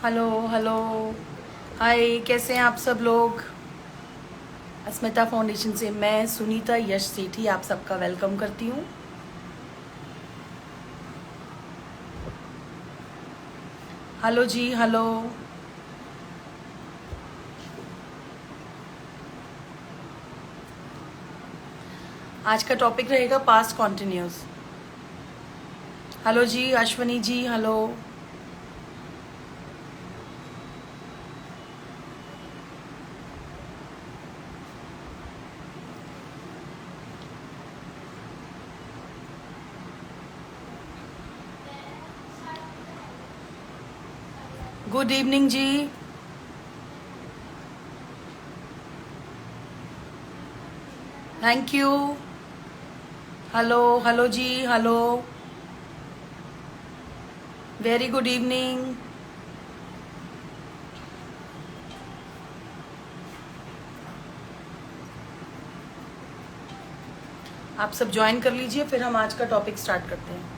Hello hello. हाय, कैसे हैं आप सब लोग। अस्मिता फाउंडेशन से मैं सुनीता यश सेठी आप सबका वेलकम करती हूँ। हेलो जी, हेलो। आज का टॉपिक रहेगा पास्ट कॉन्टिन्यूस। हेलो जी, Ashwani ji, hello. Good evening जी। Thank you. हेलो हेलो जी, हेलो। Very good evening. आप सब ज्वाइन कर लीजिए, फिर हम आज का टॉपिक स्टार्ट करते हैं।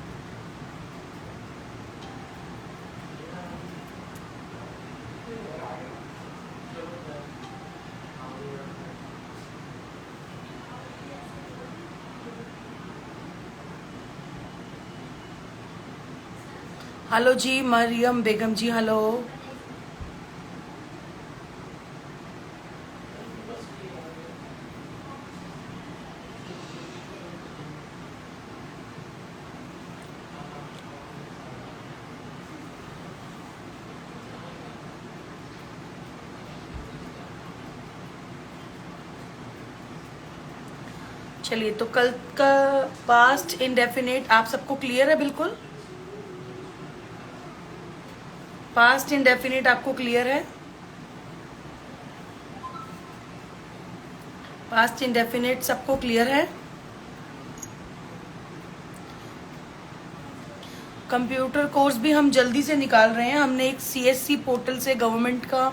हेलो जी, मरियम बेगम जी, हेलो। चलिए, तो कल का पास्ट इंडेफिनिट आप सबको क्लियर है बिल्कुल। पास्ट इंडेफिनिट आपको क्लियर है। पास्ट इंडेफिनिट सबको क्लियर है। कंप्यूटर कोर्स भी हम जल्दी से निकाल रहे हैं। हमने एक सीएससी पोर्टल से गवर्नमेंट का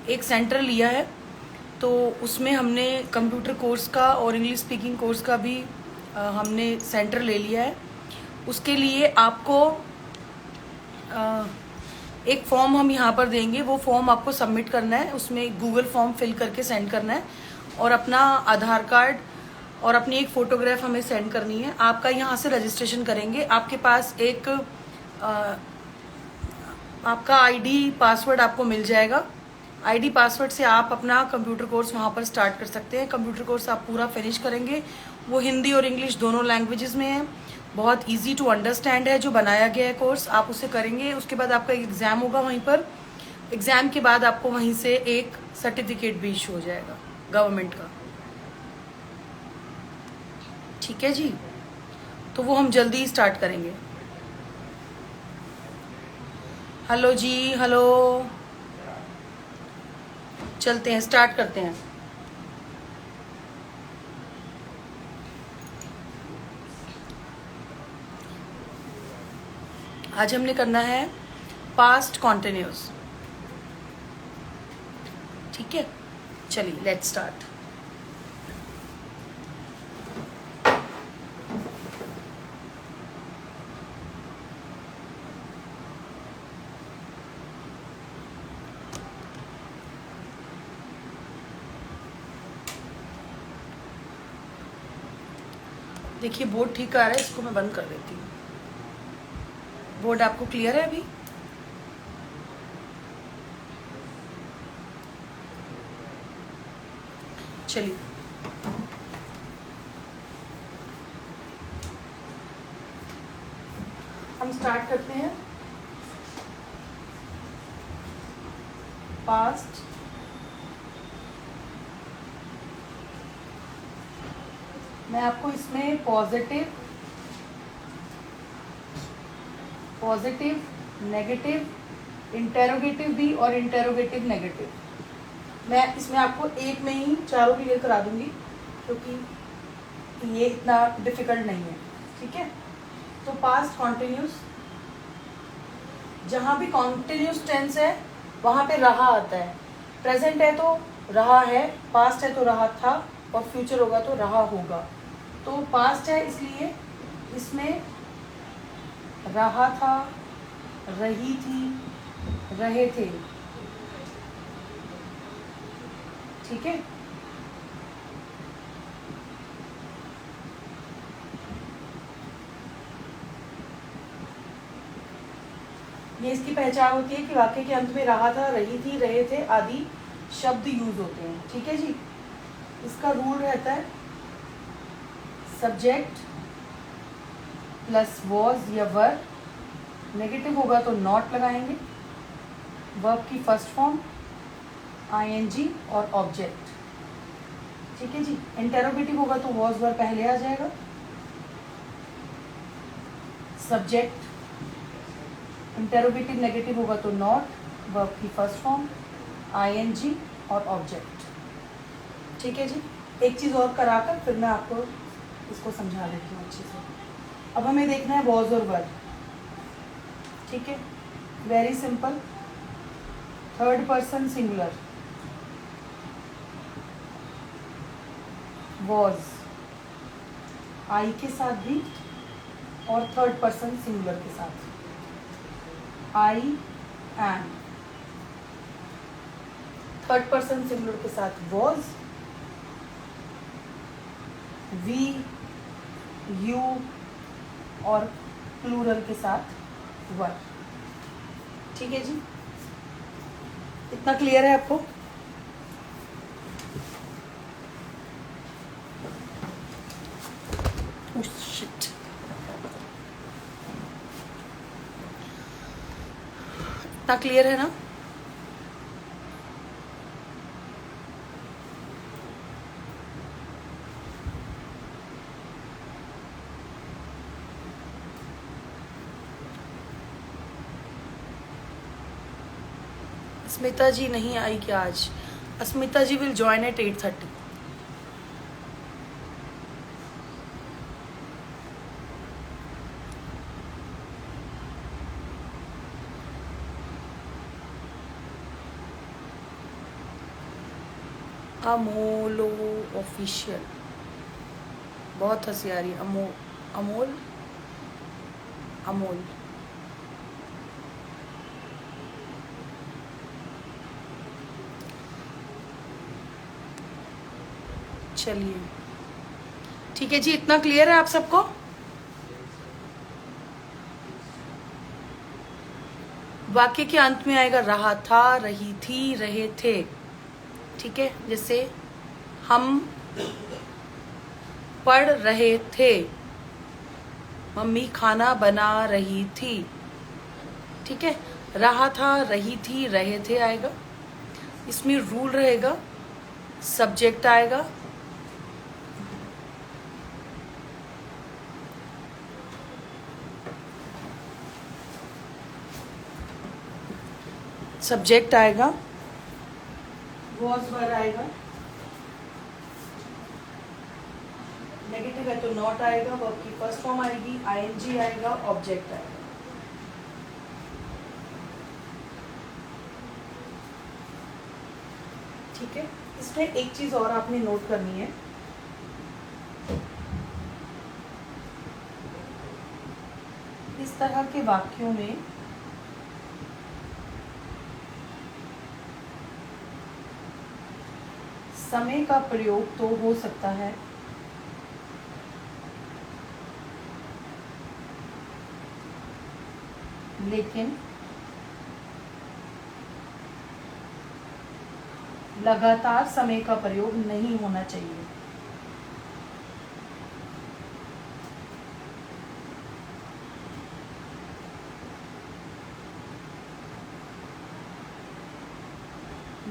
एक सेंटर लिया है, तो उसमें हमने कंप्यूटर कोर्स का और इंग्लिश स्पीकिंग कोर्स का भी हमने सेंटर ले लिया है। उसके लिए आपको एक फॉर्म हम यहाँ पर देंगे, वो फॉर्म आपको सबमिट करना है। उसमें गूगल फॉर्म फिल करके सेंड करना है और अपना आधार कार्ड और अपनी एक फ़ोटोग्राफ हमें सेंड करनी है। आपका यहाँ से रजिस्ट्रेशन करेंगे। आपके पास एक आपका आईडी पासवर्ड आपको मिल जाएगा। आईडी पासवर्ड से आप अपना कंप्यूटर कोर्स वहाँ पर स्टार्ट कर सकते हैं। कंप्यूटर कोर्स आप पूरा फिनिश करेंगे। वो हिंदी और इंग्लिश दोनों लैंग्वेजेस में है। बहुत इजी टू अंडरस्टैंड है जो बनाया गया है कोर्स। आप उसे करेंगे, उसके बाद आपका एक एग्ज़ाम होगा वहीं पर। एग्ज़ाम के बाद आपको वहीं से एक सर्टिफिकेट भी इशू हो जाएगा गवर्नमेंट का। ठीक है जी, तो वो हम जल्दी ही स्टार्ट करेंगे। हेलो जी, हेलो। चलते हैं, स्टार्ट करते हैं। आज हमने करना है पास्ट कॉन्टिन्यूस। ठीक है, चलिए लेट्स स्टार्ट। देखिए, बोर्ड ठीक आ रहा है, इसको मैं बंद कर देती हूँ। बोर्ड आपको क्लियर है अभी? चलिए, हम स्टार्ट करते हैं। पास्ट मैं आपको इसमें पॉजिटिव, नेगेटिव, इंटेरोगेटिव भी और इंटेरोगेटिव नेगेटिव, मैं इसमें आपको एक में ही चारों क्लियर करा दूंगी, क्योंकि ये इतना डिफिकल्ट नहीं है। ठीक है, तो पास्ट कॉन्टिन्यूस, जहाँ भी कॉन्टिन्यूस टेंस है वहाँ पे रहा आता है। प्रेजेंट है तो रहा है, पास्ट है तो रहा था, और फ्यूचर होगा तो रहा होगा। तो पास्ट है इसलिए इसमें रहा था, रही थी, रहे थे, ठीक है। ये इसकी पहचान होती है कि वाक्य के अंत में रहा था, रही थी, रहे थे आदि शब्द यूज होते हैं, ठीक है जी। इसका रूल रहता है सब्जेक्ट प्लस वॉज या वर्ब, नेगेटिव होगा तो नॉट लगाएंगे, वर्ब की फर्स्ट फॉर्म आईएनजी और ऑब्जेक्ट, ठीक है जी। इंटेरोगेटिव होगा तो वॉज वर्ब पहले आ जाएगा, सब्जेक्ट, इंटेरोगेटिव नेगेटिव होगा तो नॉट, वर्ब की फर्स्ट फॉर्म आईएनजी और ऑब्जेक्ट, ठीक है जी। एक चीज़ और कराकर फिर मैं आपको इसको समझा देती हूँ अच्छे से। अब हमें देखना है वॉज और वर्ब, ठीक है, very simple. Third person singular was I के साथ भी और थर्ड पर्सन सिंगुलर के साथ I am, third person singular के साथ वॉज, वी, यू और प्लूरल के साथ वर, ठीक है जी। इतना क्लियर है आपको? शिट, इतना क्लियर है ना? अस्मिता जी नहीं आई क्या आज? अस्मिता जी विल ज्वाइन एट 8:30। अमोलो ऑफिशियल, बहुत हंसी आ रही है। अमोल अमोल चलिए ठीक है जी, इतना क्लियर है आप सबको? वाक्य के अंत में आएगा रहा था, रही थी, रहे थे, ठीक है। जैसे हम पढ़ रहे थे, मम्मी खाना बना रही थी, ठीक है। रहा था, रही थी, रहे थे आएगा। इसमें रूल रहेगा सब्जेक्ट आएगा, सब्जेक्ट आएगा, वॉज वर्ब आएगा, नेगेटिव है तो नॉट आएगा, वर्ब की फर्स्ट फॉर्म आएगी, आईएनजी आएगा, ऑब्जेक्ट आएगा, ठीक है। इसमें एक चीज और आपने नोट करनी है, इस तरह के वाक्यों में समय का प्रयोग तो हो सकता है, लेकिन लगातार समय का प्रयोग नहीं होना चाहिए।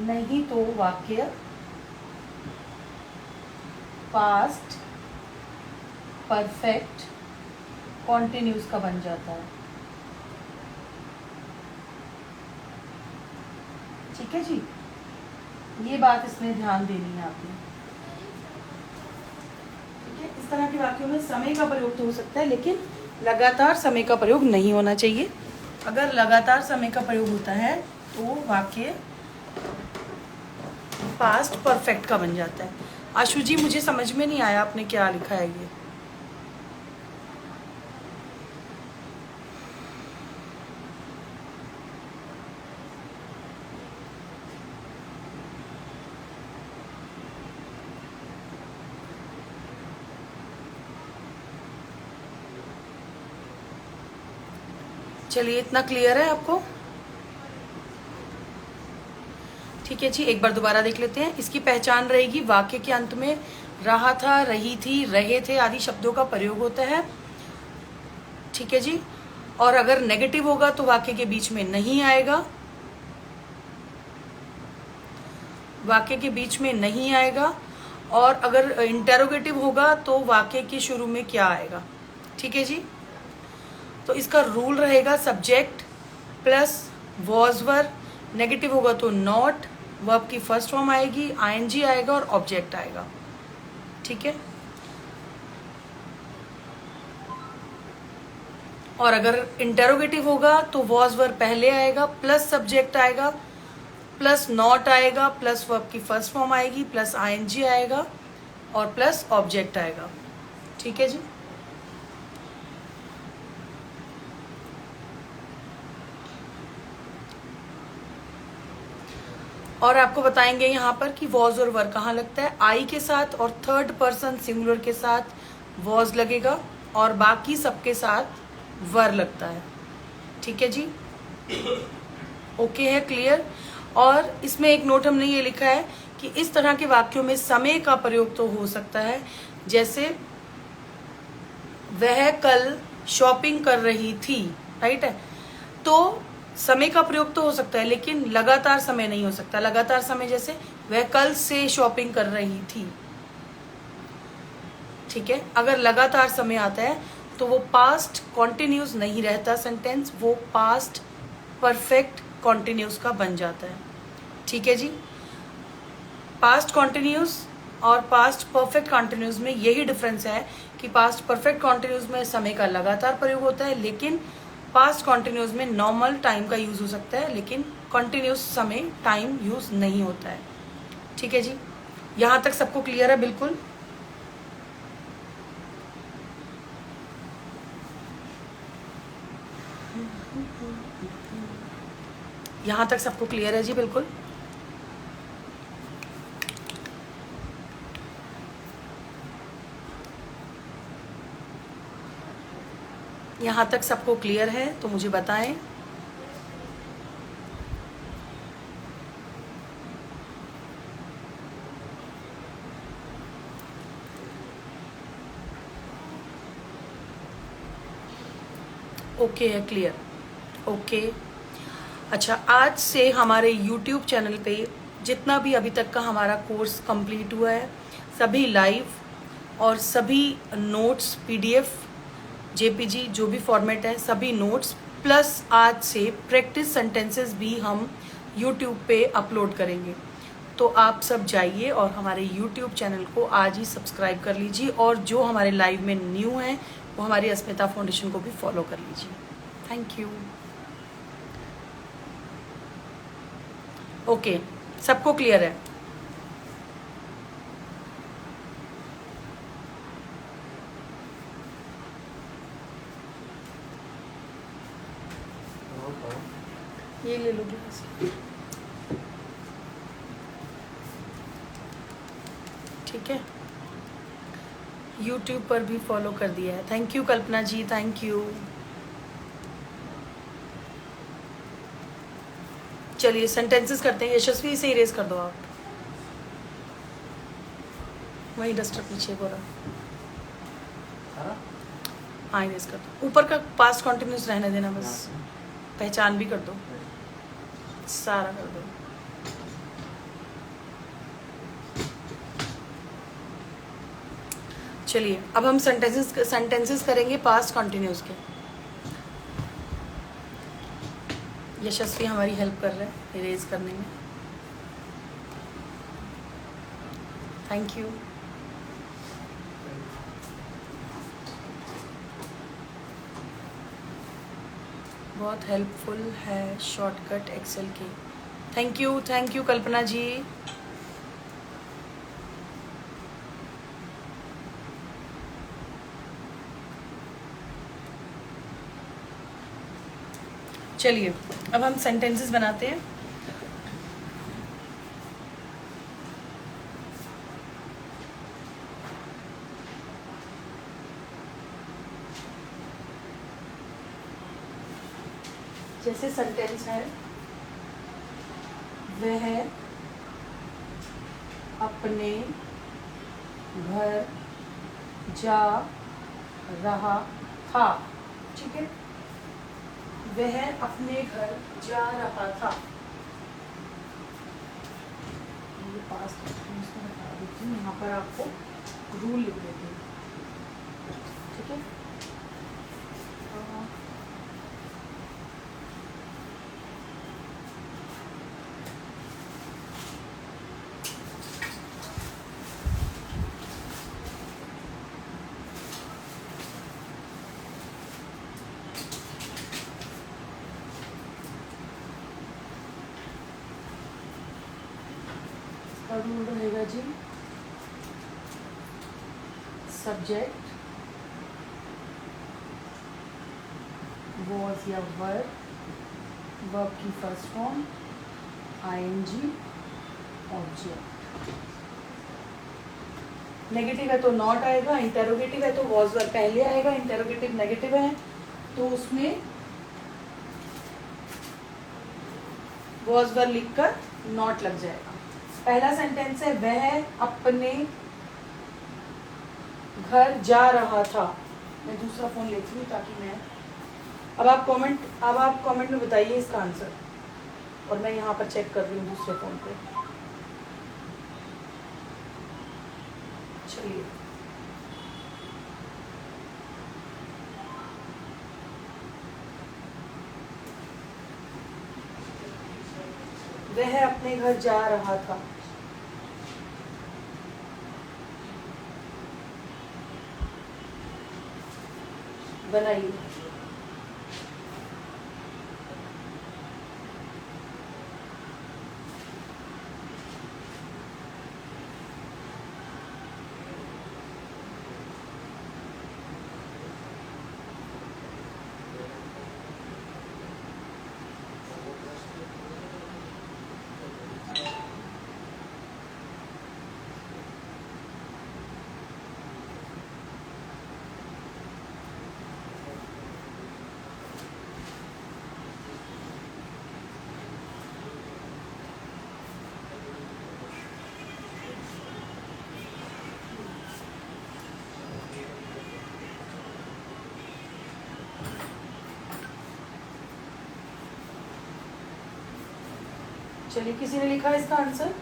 नहीं तो वाक्य पास्ट परफेक्ट कॉन्टिन्यूस का बन जाता है, ठीक है जी। ये बात इसमें ध्यान देनी है आपने, ठीक है। इस तरह के वाक्यों में समय का प्रयोग तो हो सकता है, लेकिन लगातार समय का प्रयोग नहीं होना चाहिए। अगर लगातार समय का प्रयोग होता है तो वाक्य पास्ट परफेक्ट का बन जाता है। आशु जी मुझे समझ में नहीं आया आपने क्या लिखा है ये। चलिए, इतना क्लियर है आपको? ठीक है जी, एक बार दोबारा देख लेते हैं। इसकी पहचान रहेगी, वाक्य के अंत में रहा था, रही थी, रहे थे आदि शब्दों का प्रयोग होता है। ठीक है जी। और अगर नेगेटिव होगा तो वाक्य के बीच में नहीं आएगा, वाक्य के बीच में नहीं आएगा। और अगर इंटेरोगेटिव होगा तो वाक्य के शुरू में क्या आएगा। ठीक है जी। तो इसका रूल रहेगा subject plus was were, negative होगा तो नॉट, वर्ब की फर्स्ट फॉर्म आएगी, आईएनजी आएगा और ऑब्जेक्ट आएगा। ठीक है। और अगर इंटेरोगेटिव होगा तो वॉज वर पहले आएगा, प्लस सब्जेक्ट आएगा, प्लस नॉट आएगा, प्लस वर्ब की फर्स्ट फॉर्म आएगी, प्लस आईएनजी आएगा और प्लस ऑब्जेक्ट आएगा। ठीक है जी। और आपको बताएंगे यहाँ पर कि वॉज और वर कहाँ लगता है। आई के साथ और थर्ड पर्सन सिंगुलर के साथ वॉज लगेगा और बाकी सबके साथ वर लगता है। ठीक है जी। ओके है, क्लियर। और इसमें एक नोट हमने ये लिखा है कि इस तरह के वाक्यों में समय का प्रयोग तो हो सकता है, जैसे वह कल शॉपिंग कर रही थी, राइट है। तो समय का प्रयोग तो हो सकता है, लेकिन लगातार समय नहीं हो सकता। लगातार समय जैसे वह कल से शॉपिंग कर रही थी। ठीक है। अगर लगातार समय आता है तो वो पास्ट कॉन्टिन्यूस नहीं रहता सेंटेंस, वो पास्ट परफेक्ट कॉन्टिन्यूस का बन जाता है। ठीक है जी। पास्ट कॉन्टिन्यूस और पास्ट परफेक्ट कॉन्टिन्यूस में यही डिफरेंस है कि पास्ट परफेक्ट कॉन्टिन्यूस में समय का लगातार प्रयोग होता है, लेकिन पास्ट कॉन्टिन्यूस में नॉर्मल टाइम का यूज हो सकता है, लेकिन कॉन्टिन्यूस समय टाइम यूज नहीं होता है। ठीक है जी। यहां तक सबको क्लियर है? बिल्कुल। यहां तक सबको क्लियर है जी? बिल्कुल। यहां तक सबको क्लियर है तो मुझे बताएं। ओके है, क्लियर। ओके। अच्छा, आज से हमारे YouTube चैनल पे जितना भी अभी तक का हमारा कोर्स कंप्लीट हुआ है, सभी लाइव और सभी नोट्स, PDF, JPG जो भी फॉर्मेट है, सभी नोट्स प्लस आज से प्रैक्टिस सेंटेंसेस भी हम YouTube पे अपलोड करेंगे। तो आप सब जाइए और हमारे YouTube चैनल को आज ही सब्सक्राइब कर लीजिए, और जो हमारे लाइव में न्यू हैं वो हमारी अस्मिता फाउंडेशन को भी फॉलो कर लीजिए। Thank you. ओके, सबको क्लियर है? ये ले लो ग्लास। ठीक है। YouTube पर भी फॉलो कर दिया है। Thank you Kalpana ji, thank you. चलिए सेंटेंसेस करते हैं। यशस्वी से इरेज कर दो आप, वही डस्टर पीछे बोला। हाँ, इरेज कर दो। ऊपर का पास्ट कॉन्टिन्यूस रहने देना बस। पहचान भी कर दो, सारा कर दो। चलिए अब हम सेंटेंसेस करेंगे पास्ट कॉन्टिन्यूस के। यशस्वी हमारी हेल्प कर रहे हैं इरेज करने में। Thank you. बहुत हेल्पफुल है शॉर्टकट एक्सेल की। थैंक यू कल्पना जी। चलिए अब हम सेंटेंसेस बनाते हैं। जैसे सेंटेंस है, वह अपने घर जा रहा था। ठीक है, वह अपने घर जा रहा था। ये पास्ट टेंस में बता देती हूँ, यहाँ पर आपको रूल लिख देती हूँ। ठीक है, रूल रहेगा जी, सब्जेक्ट वॉज या वर्ब, वर्ब की first form ING, object. Negative है तो नॉट आएगा, इंटेरोगेटिव है तो वॉज वर्ब पहले आएगा, इंटेरोगेटिव नेगेटिव है तो उसमें वॉज वर्ब लिखकर नॉट लग जाएगा। पहला सेंटेंस है, वह अपने घर जा रहा था। मैं दूसरा फोन लेती हूँ ताकि मैं अब आप कमेंट में बताइए इसका आंसर, और मैं यहाँ पर चेक कर रही हूँ दूसरे फोन पे। चलिए, वह अपने घर जा रहा था। बनाइए। चलिए, किसी ने लिखा है इसका आंसर?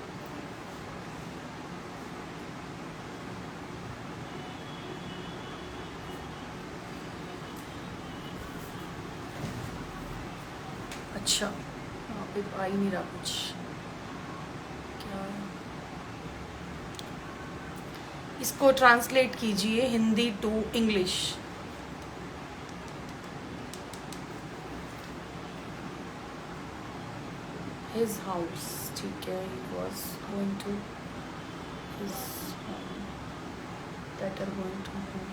अच्छा, यहाँ पे आ ही नहीं रहा कुछ। क्या इसको ट्रांसलेट कीजिए Hindi to English. His house, ठीक है, he was going to his home, that are going to home।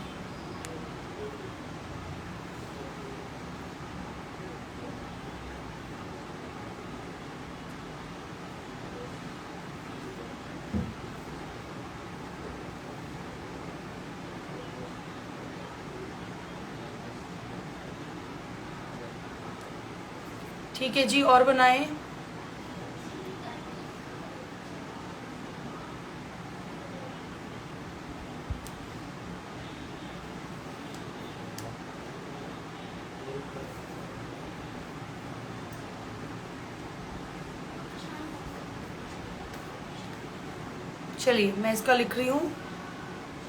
ठीक है जी, और बनाएं। चलिए, मैं इसका लिख रही हूँ,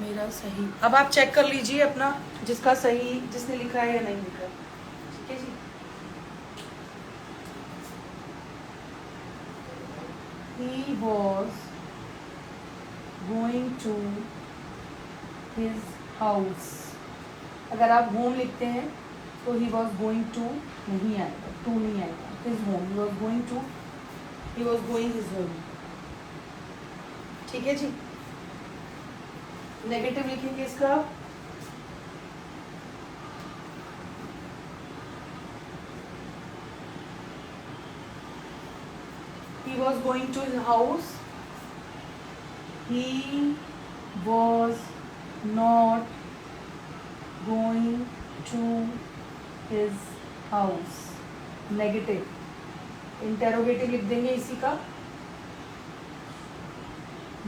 मेरा सही। अब आप चेक कर लीजिए अपना, जिसका सही, जिसने लिखा है या नहीं लिखा। ठीक है जी। He was going to his house। अगर आप होम लिखते हैं तो he was going to नहीं आएगा, to नहीं आएगा, his home। he was going his home। ठीक है जी। नेगेटिव लिखेंगे इसका, he was going to his house, he was not going to his house। Negative, interrogative लिख देंगे इसी का।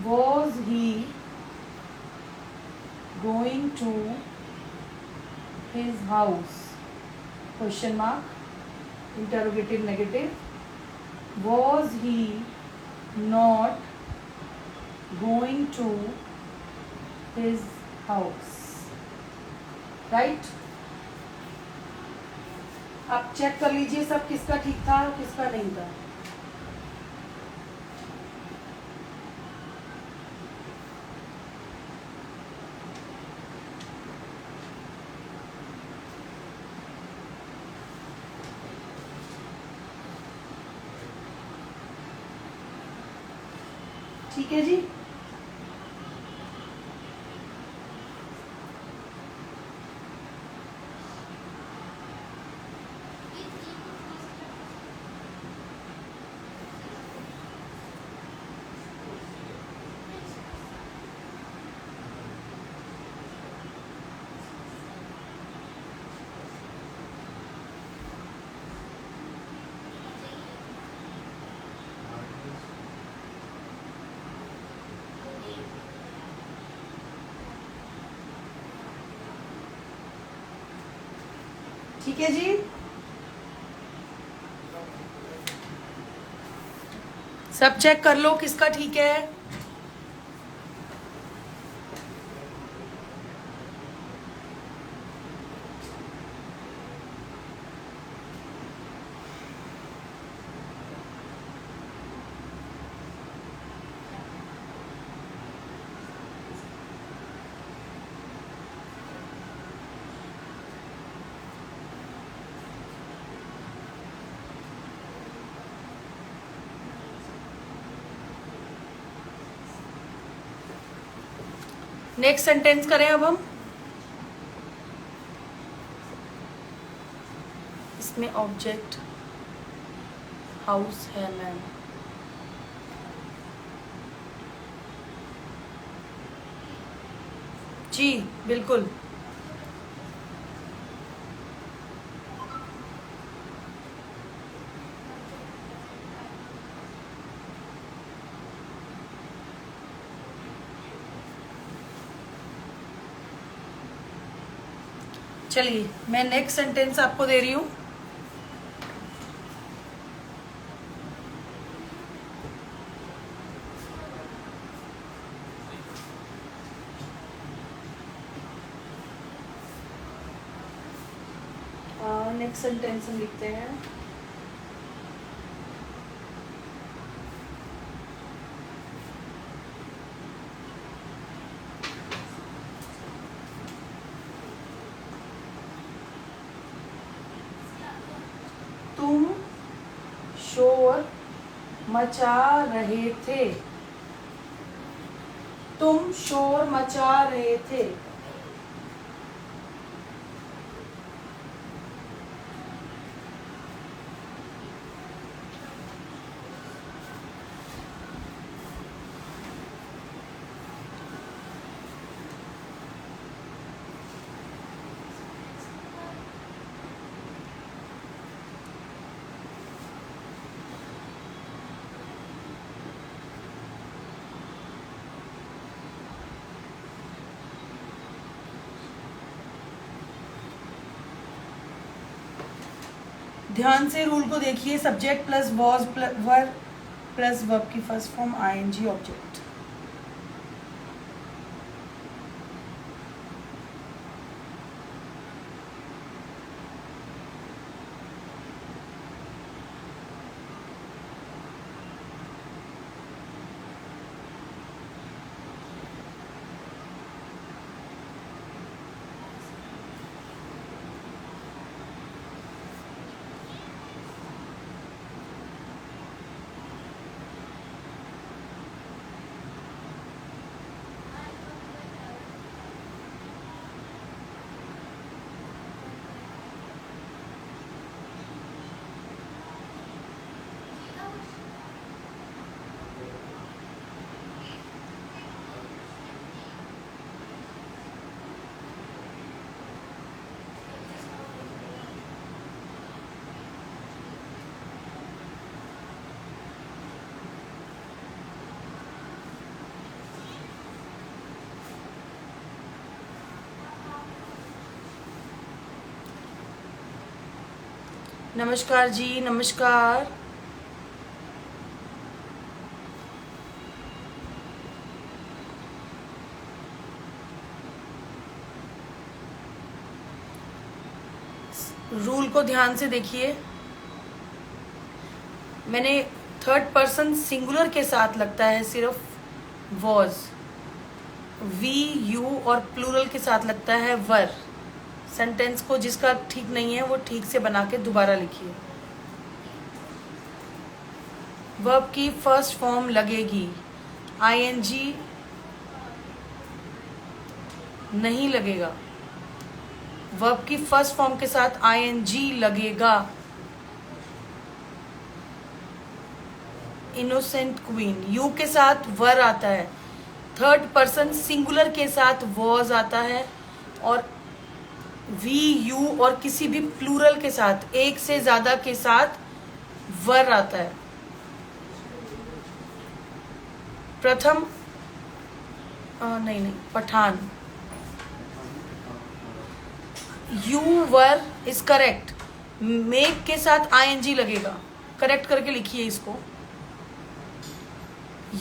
Was he going to his house, question mark, interrogative negative. Was he not going to his house, right. आप check कर लीजिए सब किसका ठीक था किसका नहीं था। ठीक है जी। ठीक है जी। सब चेक कर लो किसका ठीक है। नेक्स्ट सेंटेंस करें अब हम। इसमें ऑब्जेक्ट हाउस है मैम। जी बिल्कुल। चलिए मैं नेक्स्ट सेंटेंस आपको दे रही हूं। नेक्स्ट सेंटेंस हम लिखते हैं। तुम शोर मचा रहे थे। तुम शोर मचा रहे थे। ध्यान से रूल को देखिए। Subject plus was were plus verb की फर्स्ट फॉर्म आईएनजी ऑब्जेक्ट। नमस्कार जी, नमस्कार। रूल को ध्यान से देखिए। मैंने थर्ड पर्सन सिंगुलर के साथ लगता है सिर्फ वॉज, वी यू, और प्लूरल के साथ लगता है वर। सेंटेंस को जिसका ठीक नहीं है वो ठीक से बना के दोबारा लिखिए। वर्ब की फर्स्ट फॉर्म लगेगी, आईएनजी नहीं लगेगा। वर्ब की फर्स्ट फॉर्म के साथ आईएनजी लगेगा। इनोसेंट क्वीन, यू के साथ वर आता है। थर्ड पर्सन सिंगुलर के साथ वॉज आता है, और वी यू और किसी भी प्लूरल के साथ, एक से ज्यादा के साथ वर आता है। प्रथम नहीं, Pathan. You were is correct. Make के साथ आईएनजी लगेगा। करेक्ट करके लिखिए इसको।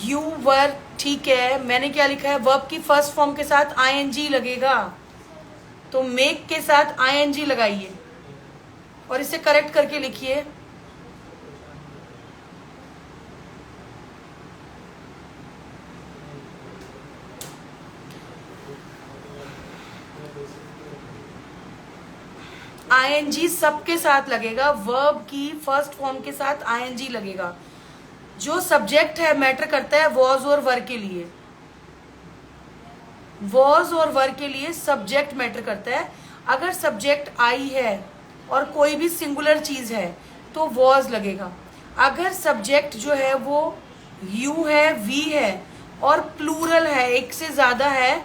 यू वर ठीक है। मैंने क्या लिखा है, वर्ब की फर्स्ट फॉर्म के साथ आईएनजी लगेगा, तो मेक के साथ आईएनजी लगाइए और इसे करेक्ट करके लिखिए। आईएनजी सबके साथ लगेगा। वर्ब की फर्स्ट फॉर्म के साथ आईएनजी लगेगा। जो सब्जेक्ट है मैटर करता है वॉज और वर के लिए। वॉज और वर के लिए सब्जेक्ट मैटर करता है। अगर सब्जेक्ट आई है और कोई भी सिंगुलर चीज है तो वॉज लगेगा। अगर सब्जेक्ट जो है वो यू है, वी है और प्लूरल है, एक से ज्यादा है,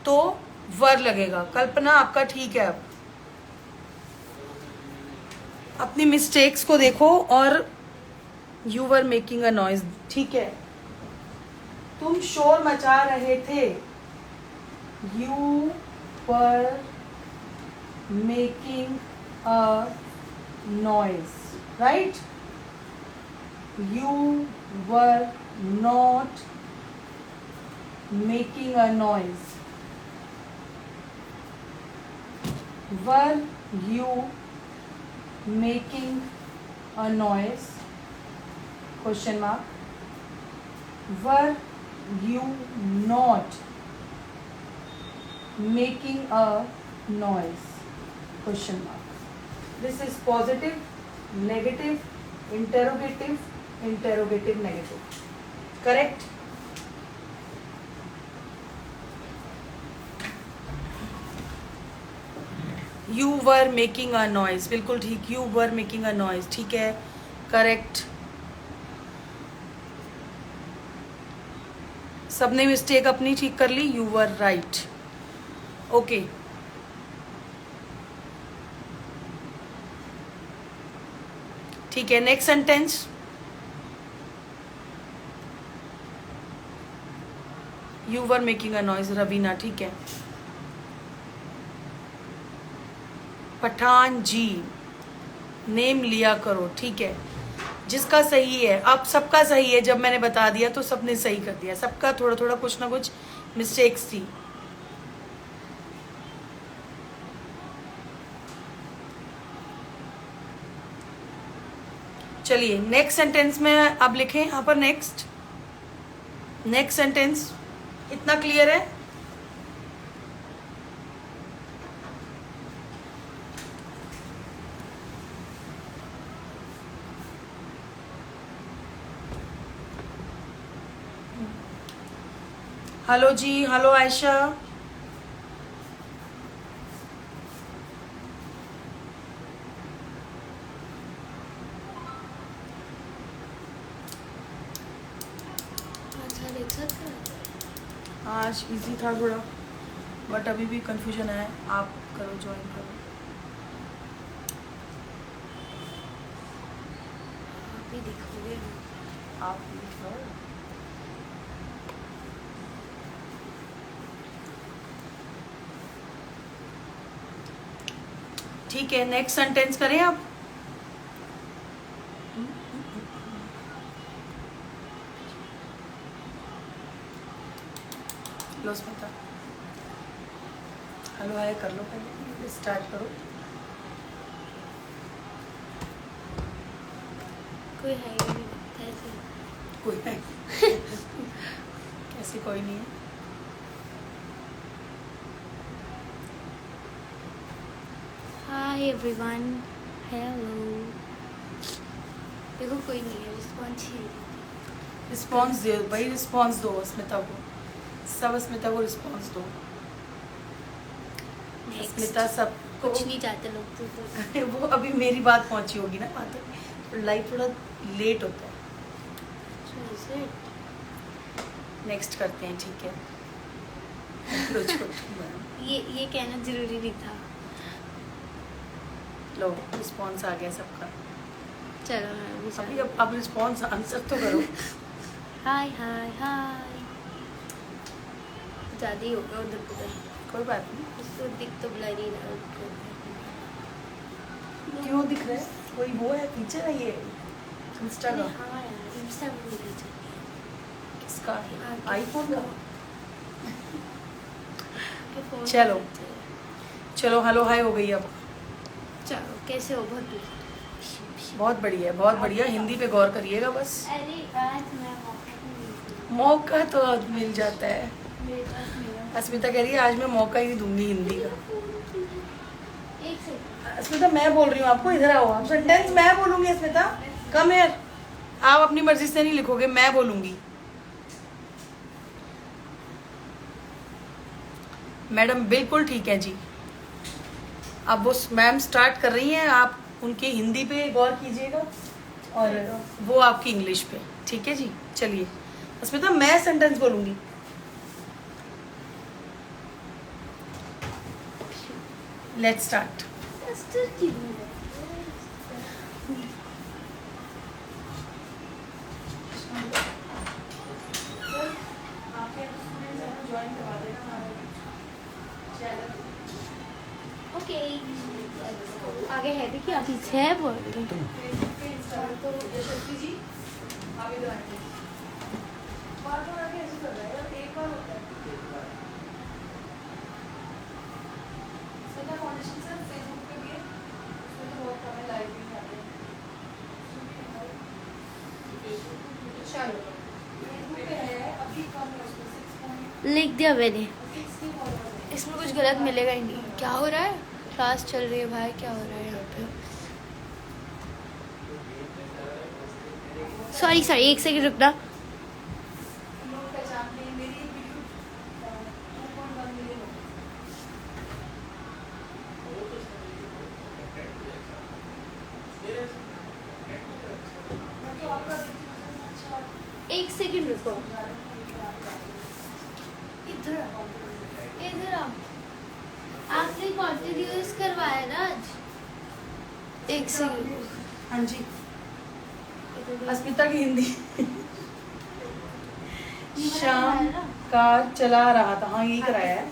तो वर लगेगा। कल्पना आपका ठीक है। अब अपनी मिस्टेक्स को देखो। और you were making a noise, ठीक है, तुम शोर मचा रहे थे। You were making a noise, right. You were not making a noise. Were you making a noise, question mark. Were you not making a noise, question mark. This is positive, negative, interrogative, interrogative, negative. Correct? You were making a noise, बिल्कुल ठीक। You were making a noise, ठीक है, correct. सबने mistake अपनी ठीक कर ली। You were right, okay. ठीक है, next sentence. You were making a noise, Raveena, ठीक है। पठान जी, नेम लिया करो, ठीक है। जिसका सही है, अब सबका सही है। जब मैंने बता दिया तो सबने सही कर दिया। सबका थोड़ा थोड़ा कुछ ना कुछ मिस्टेक्स थी। चलिए नेक्स्ट सेंटेंस में अब लिखें यहाँ पर। नेक्स्ट सेंटेंस इतना क्लियर है? हेलो जी, हेलो आयशा। आज इजी था थोड़ा, बट अभी भी कंफ्यूजन है। आप करो, ज्वाइन करो। आप ही दिखोगे, आप दिखाओ। ठीक है, नेक्स्ट सेंटेंस करें आप। हेलो हाय कर लो, पहले स्टार्ट करो। कोई है ही नहीं ऐसे। कोई है ऐसे कोई नहीं है। Hi everyone, hello. देखो कोई नहीं है, रिस्पॉन्स ही रिस्पॉन्स दो भाई, रिस्पॉन्स दो स्मिता को, सब स्मिता को रिस्पॉन्स दो। स्मिता सब कुछ नहीं चाहते लोग तो। वो अभी मेरी बात पहुंची होगी ना वहाँ तक, लाइव थोड़ा लेट होता है। नेक्स्ट करते हैं, ठीक है। Approach करो। ये कहना जरूरी नहीं था। लो रिस्पॉन्स आ गया सबका। चलो मैं भी अभी चलो। अब रिस्पॉन्स आंसर तो करो। हाय हाय हाय। ज़्यादा ही हो गया उधर उधर। कोई बात नहीं। उसको दिख तो ब्लर ही रहा है। क्यों दिख रहा है? कोई वो है फीचर है ये इंस्टाग्राम? हाँ यार, इंस्टाग्राम भी नहीं चाहिए। किसका? हाँ, आईफोन का? के फोन चलो। में चाहिए। चलो हेलो हाय हो गई अब। चलो कैसे हो? बहुत बहुत बढ़िया, बहुत बढ़िया। हिंदी पे गौर करिएगा बस। अरे आज मैं मौका नहीं दूंगी। मौका तो आज मिल जाता है। मेरे पास मेरा अस्मिता कह रही है आज मैं मौका ही नहीं दूंगी हिंदी का। एक सेकंड। अस्मिता मैं बोल रही हूँ आपको, इधर आओ आप। सेंटेंस मैं बोलूंगी अस्मिता, कम हियर। आप अपनी मर्जी से नहीं लिखोगे, मैं बोलूंगी। मैडम बिल्कुल ठीक है जी। अब वो मैम स्टार्ट कर रही हैं, आप उनके हिंदी पे गौर कीजिएगा और वो आपकी इंग्लिश पे, ठीक है जी। चलिए अस्मिता मैं सेंटेंस बोलूंगी। Let's start. ओके आगे है, देखिए आप पीछे है बोल रही। लिख दिया मैंने। इसमें कुछ गलत मिलेगा ही नहीं। क्या हो रहा है? क्लास चल रही है भाई, क्या हो रहा है यहाँ पे? सॉरी सॉरी, एक सेकंड रुकना। एक सेकंड रुको। इधर आओ, इधर आओ। आपने कॉन्टिन्यूस करवाया ना आज? एक सेकंड। हाँ जी अस्मिता की हिंदी। शाम का चला रहा था, हाँ यही कराया है।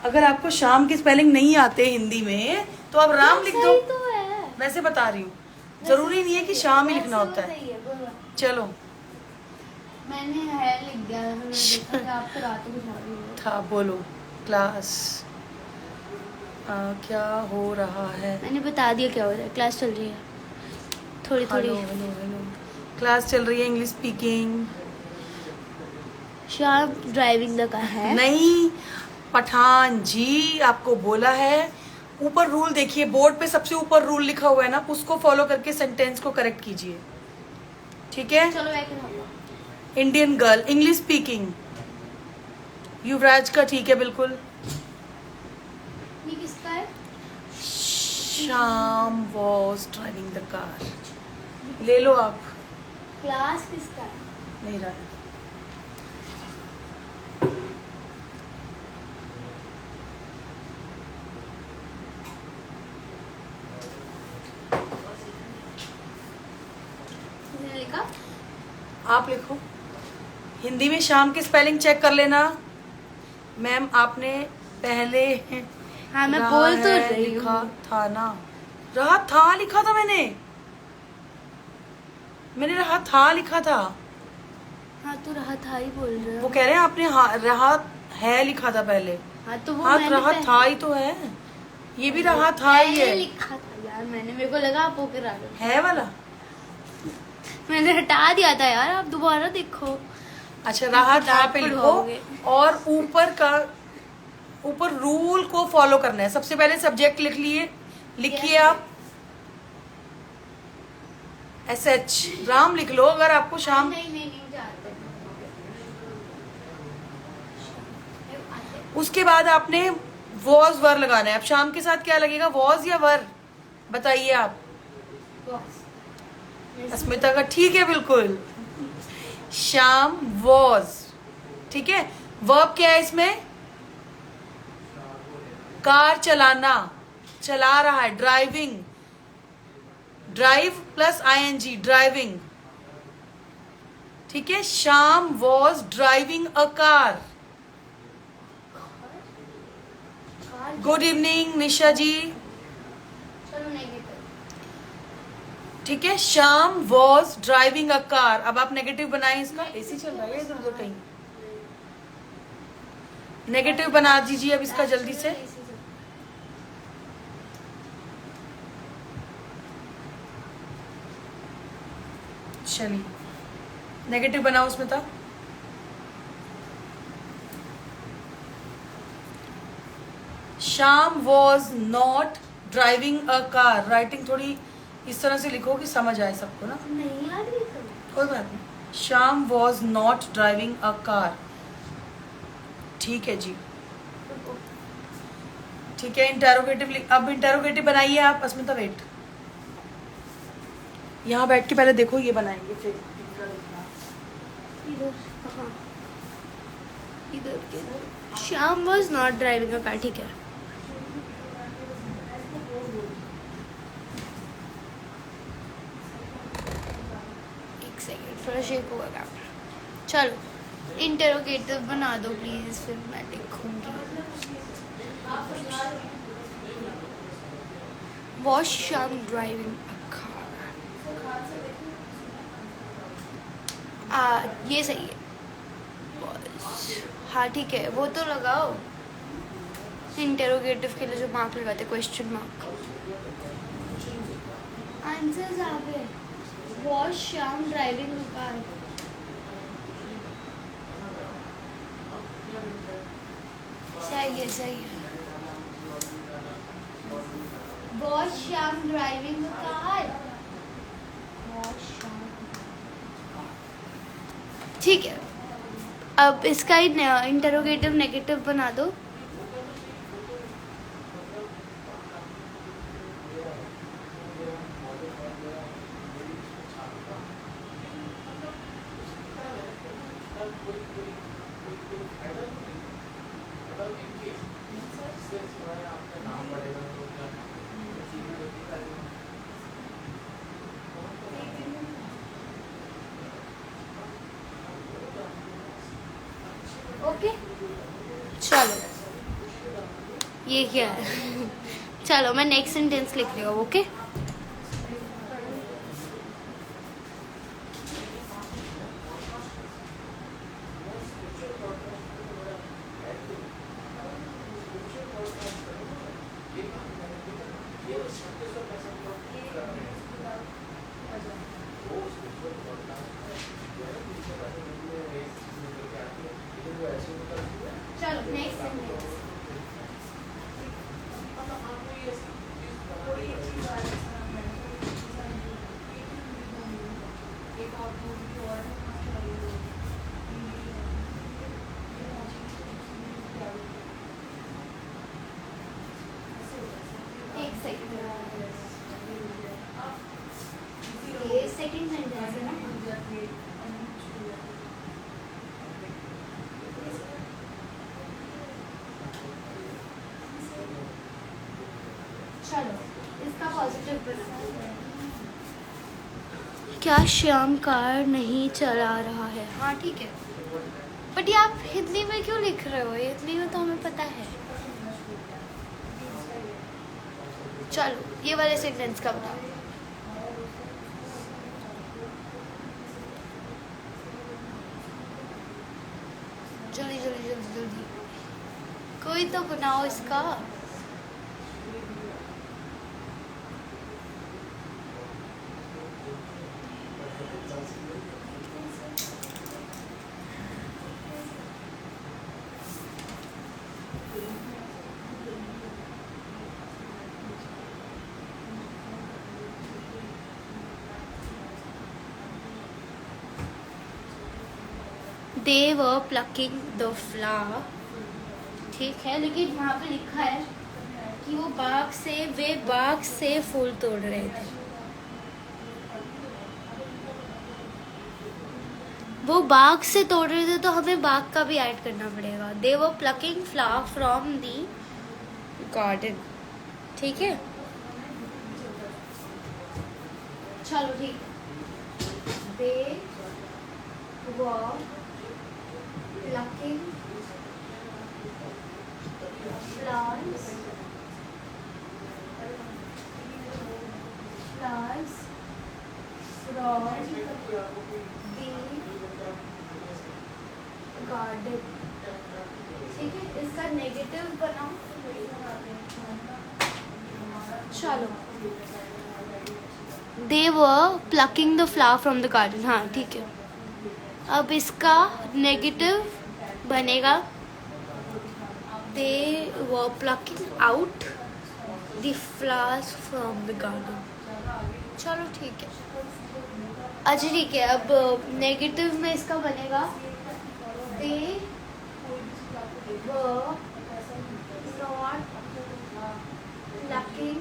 अगर आपको शाम की स्पेलिंग नहीं आते हिंदी में तो आप राम लिख दो। तो है। वैसे बता रही हूँ, जरूरी नहीं है कि शाम ही लिखना होता है। चलो मैंने है लिख दिया, मैंने देखा कि आपको रात को कुछ और ही हुआ। था, बोलो। क्लास क्या हो रहा है? मैंने बता दिया क्या हो रहा है। क्लास चल रही है थोड़ी थोड़ी। Hello hello hello. क्लास चल रही है, इंग्लिश स्पीकिंग। शाम ड्राइविंग द कार है। नहीं पठान जी, आपको बोला है। ऊपर रूल देखिए, बोर्ड पे सबसे ऊपर रूल लिखा हुआ है ना, उसको फॉलो करके सेंटेंस को करेक्ट कीजिए, ठीक है। चलो मैं कर। Indian girl, English speaking. Yuvraj का ठीक है बिल्कुल। ये किसका है? Sham was driving the car. ले लो आप। क्लास किसका है? नहीं रहा है। किसने लिखा? आप लिखो। हिंदी में शाम की स्पेलिंग चेक कर लेना। मैम आपने पहले हाँ मैं रहा बोल तो है रही लिखा हूँ। था ना। रहा था लिखा था मैंने रहा था लिखा था। हाँ तू रहा था ही बोल रहा वो कह रहे हैं आपने रहा है लिखा था पहले। हाँ तो वो हाँ मैंने रहा था ही तो है, ये भी रहा था ही मैंने है। लिखा था यार, मैंने, मेरे को लगा आप ओके रहा है वाला। मैंने हटा दिया था यार, आप दोबारा देखो। अच्छा रहा था पे डांट लिखो, पड़वाओगे। और ऊपर रूल को फॉलो करना है। सबसे पहले सब्जेक्ट लिखिए आप SH, राम लिख लो अगर आपको शाम। नहीं जानते। उसके बाद आपने वॉज वर लगाना है। अब शाम के साथ क्या लगेगा, वॉज या वर, बताइए आप। अस्मिता का ठीक है बिल्कुल, शाम वॉज, ठीक है। वर्ब क्या है इसमें, कार चलाना, चला रहा है, driving, drive plus ING, driving, ठीक है। Sham was driving a car. Good evening Nisha ji, चलो नेगेटिव। ठीक है। Sham was driving a car. अब आप नेगेटिव बनाएं इसका, एसी चल रहा है इधर उधर कहीं, नेगेटिव बना दीजिए अब इसका जल्दी से। चलिए नेगेटिव बनाओ उसमें था। शाम was not driving a car. Writing थोड़ी इस तरह से लिखो कि समझ आए सबको ना, नहीं आ रही तो कोई बात नहीं। शाम was not driving a car, ठीक है जी, ठीक है। इंटेरोगेटिव, अब इंटेरोगेटिव बनाइए आप। अस्मिता वेट, यहाँ बैठ के पहले देखो, ये बनाएंगे फिर इधर, हाँ इधर। Shyam was not driving a car, ठीक है। एक सेकेंड, थोड़ा शेक होगा कैमरा। चलो इंटेरोगेटिव बना दो प्लीज, फिर मैं लिखूंगी। Was Shyam driving a car. ये सही है। हाँ ठीक है, वो तो लगाओ इंटेरोगेटिव के लिए जो मार्क लगाते, क्वेश्चन मार्क। आंसर्स आ गए। Was Shyam driving a car. सही है, सही है। Was Shyam driving a car. ठीक है, अब इसका ही इंटरोगेटिव नेगेटिव बना दो। ओके चलो, ये क्या है चलो मैं नेक्स्ट सेंटेंस लिख रही हूँ। ओके चलो नेक्स्ट सेंटेंस। एक सेकंड, ये सेकंड सेंटेंस है ना। चलो इसका पॉजिटिव बना। क्या श्याम कार नहीं चला रहा है? हाँ ठीक है, बट ये आप हिंदी में क्यों लिख रहे हो? हिंदी में तो हमें पता है। चलो ये वाले सेंटेंस का बनाओ। जल्दी जल्दी जल्दी जल्दी, कोई तो बनाओ इसका। They were plucking the flower, ठीक है, लेकिन वहाँ पे लिखा है कि वे बाग से फूल तोड़ रहे थे। वो बाग से तोड़ रहे थे तो हमें बाग का भी ऐड करना पड़ेगा। They were plucking flower from the garden, ठीक है, चलो ठीक है। They were plucking flowers from the garden, ठीक है। इसका नेगेटिव बनाओ, चलो। They were plucking the flower from the garden, हाँ ठीक है। अब इसका नेगेटिव बनेगा They were plucking out the flowers from the garden, चलो ठीक है। अच्छा ठीक है, अब नेगेटिव में इसका बनेगा They were not plucking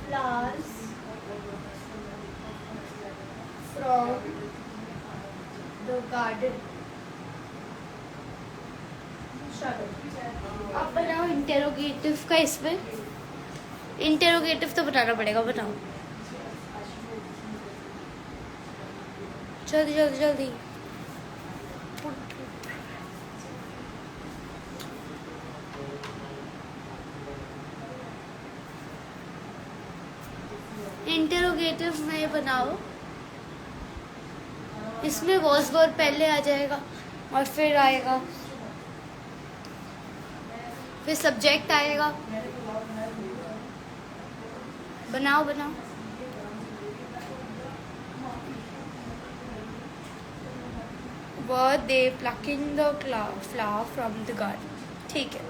flowers from the garden, चलो। अब बनाओ इंटेरोगेटिव का, इसमें इंटेरोगेटिव तो बनाना पड़ेगा, बनाओ जल्दी जल्दी जल्दी। इंटेरोगेटिव में बनाओ, इसमें वॉज वर्ब पहले आ जाएगा और फिर आएगा, फिर सब्जेक्ट आएगा। बनाओ बनाओ। Were they plucking the flower from the garden, ठीक है।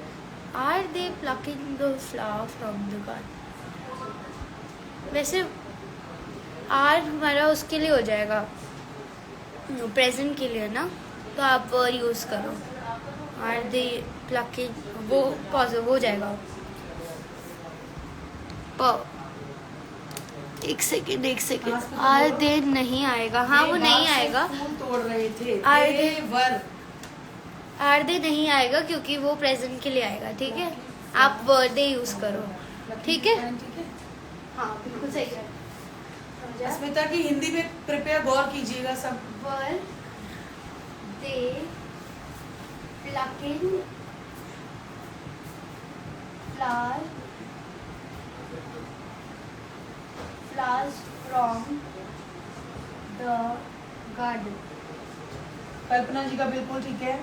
Are they plucking the flower from the garden? वैसे आर हमारा उसके लिए हो जाएगा, प्रेजेंट के लिए ना, तो आप वर यूज़ करो। आर दे प्लकिंग, वो पॉजिटिव हो जाएगा। एक सेकेंड, आर दे नहीं आएगा, हाँ वो नहीं आएगा। फूल तोड़ रहे थे, आर दे नहीं आएगा क्योंकि वो प्रेजेंट के लिए आएगा, ठीक है। आप वर दे यूज़ करो, ठीक है। हाँ बिल्कुल सही है। अस्मिता की हिंदी में प्रिपेयर गौर कीजिएगा सब। Were they plucking flowers from the garden, Kalpana ji का बिल्कुल ठीक है,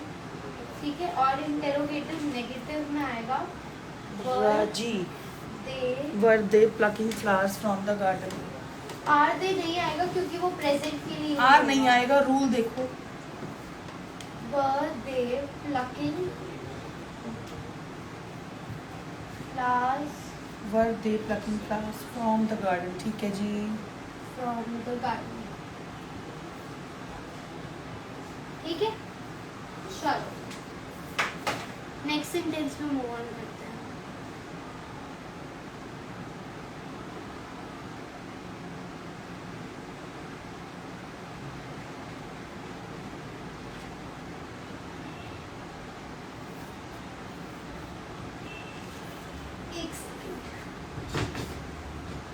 ठीक है। और इंटेरोगेटिव नेगेटिव में आएगा जी। Were they plucking flowers from the garden. Are they नहीं आएगा क्योंकि वो प्रेजेंट के लिए आर नहीं आएगा, रूल देखो। Were they plucking flowers were they plucking flowers from the garden, ठीक है जी। फ्रॉम द गार्डन, ठीक है। चलो नेक्स्ट सेंटेंस में मूव ऑन करते हैं।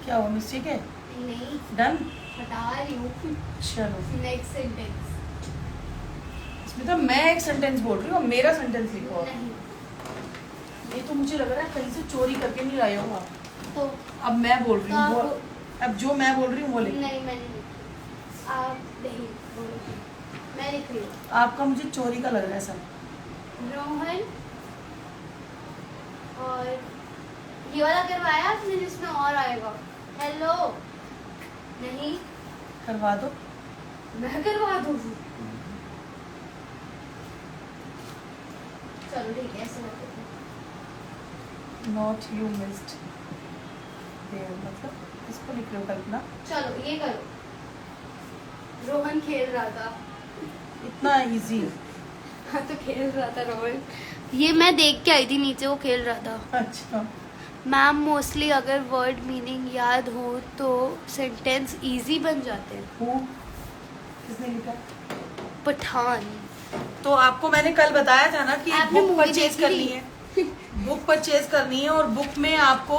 क्या हुआ, मिस्टेक है? नहीं, डन, हटा रही हूँ। चलो नेक्स्ट सेंटेंस। इसमें तो मैं एक सेंटेंस बोल रही हूँ, मेरा सेंटेंस लिखो। नहीं ये तो मुझे लग रहा है कहीं से चोरी करके नहीं लाए हो आप। तो अब मैं बोल रही हूँ, तो अब जो मैं बोल रही हूँ वो लिखो। नहीं मैंने नहीं, आप नहीं बोलो, मैं लिख रही हूँ। आपका मुझे चोरी का लग रहा है सब। रोहन ये वाला करवाया आपने जिसमें और आएगा? हेलो नहीं करवा दो। मैं करवा दूँ? चलो ठीक है, ऐसे कर देते हैं। नॉट यू मिस्ड देयर, मतलब इसको लिख लो कल्पना। चलो ये करो। रोहन खेल रहा था। इतना इजी। हाँ तो खेल रहा था रोहन। ये मैं देख के आई थी, नीचे वो खेल रहा था। अच्छा, मैम मोस्टली अगर वर्ड मीनिंग याद हो तो सेंटेंस इजी बन जाते हैं। हु किसने लिखा? पठान। तो आपको मैंने कल बताया था ना कि आपने बुक movie परचेज देखी करनी थी? है। बुक परचेज करनी है और बुक में आपको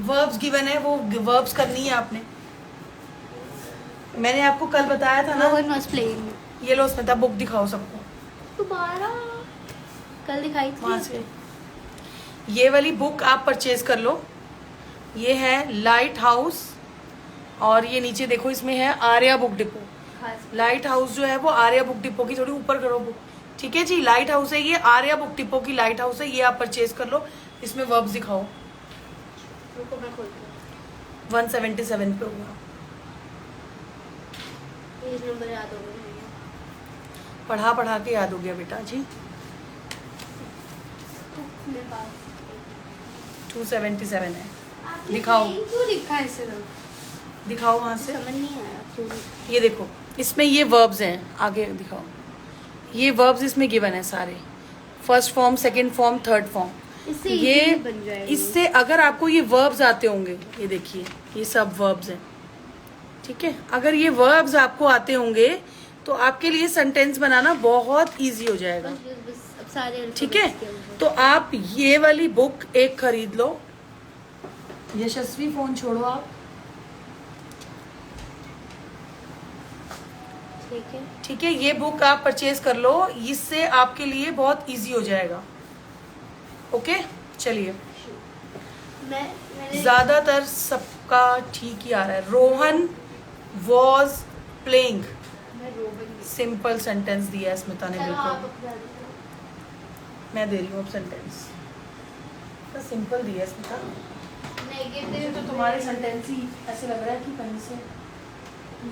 वर्ब्स गिवन है, वो वर्ब्स करनी है आपने। मैंने आपको कल बताया था ना। Rohan was playing. ये लो स्मिता, बुक दिखाओ सबको दोबारा कल दिखाई थी। वहां से। ये वाली बुक आप परचेज कर लो। ये है लाइट हाउस, और ये नीचे देखो इसमें है Arya book depot. Light house जो है वो आर्या बुक डिपो की, थोड़ी ऊपर करो बुक। ठीक है जी, लाइट हाउस है ये, आर्या बुक डिपो की लाइट हाउस है, ये आप परचेज कर लो। इसमें वर्ब्स दिखाओ। रुको मैं खोलती हूँ। 177 पे होगा। पेज नंबर याद हो गया। पढ़ा पढ़ा के याद हो गया बेटा जी। मेरे पास 277 है। आपने दिखाओ। playing क्यों लिखा है सिर्फ? दिखाओ वहां से। समझ नहीं आया क्यों। ये देखो, इसमें ये वर्ब्स हैं, आगे दिखाओ। ये वर्ब्स इसमें गिवन है सारे, first form, second form, third form. इससे ये easily बन जाएगा। इससे अगर आपको ये वर्ब्स आते होंगे, ये देखिए ये सब वर्ब्स हैं। ठीक है, अगर ये वर्ब्स आपको आते होंगे तो आपके लिए सेंटेंस बनाना बहुत इजी हो जाएगा। बस अब सारे ठीक है, तो आप ये वाली बुक एक खरीद लो। यशस्वी फोन छोड़ो आप। ठीक है। ठीक है, ये बुक आप परचेज कर लो, इससे आपके लिए बहुत इजी हो जाएगा। ओके, चलिए। मैंने ज्यादातर सबका ठीक ही आ रहा है। रोहन वॉज प्लेइंग, मैं रोबन सिंपल सेंटेंस दिया है स्मिता ने। चलो आप बिल्कुल अपना दो। मैं दे रही हूँ अब सेंटेंस, तो सिंपल दिया है स्मिता। नेगेटिव तो तुम्हारे सेंटेंस ही ऐसे लग रहा है कि कहीं से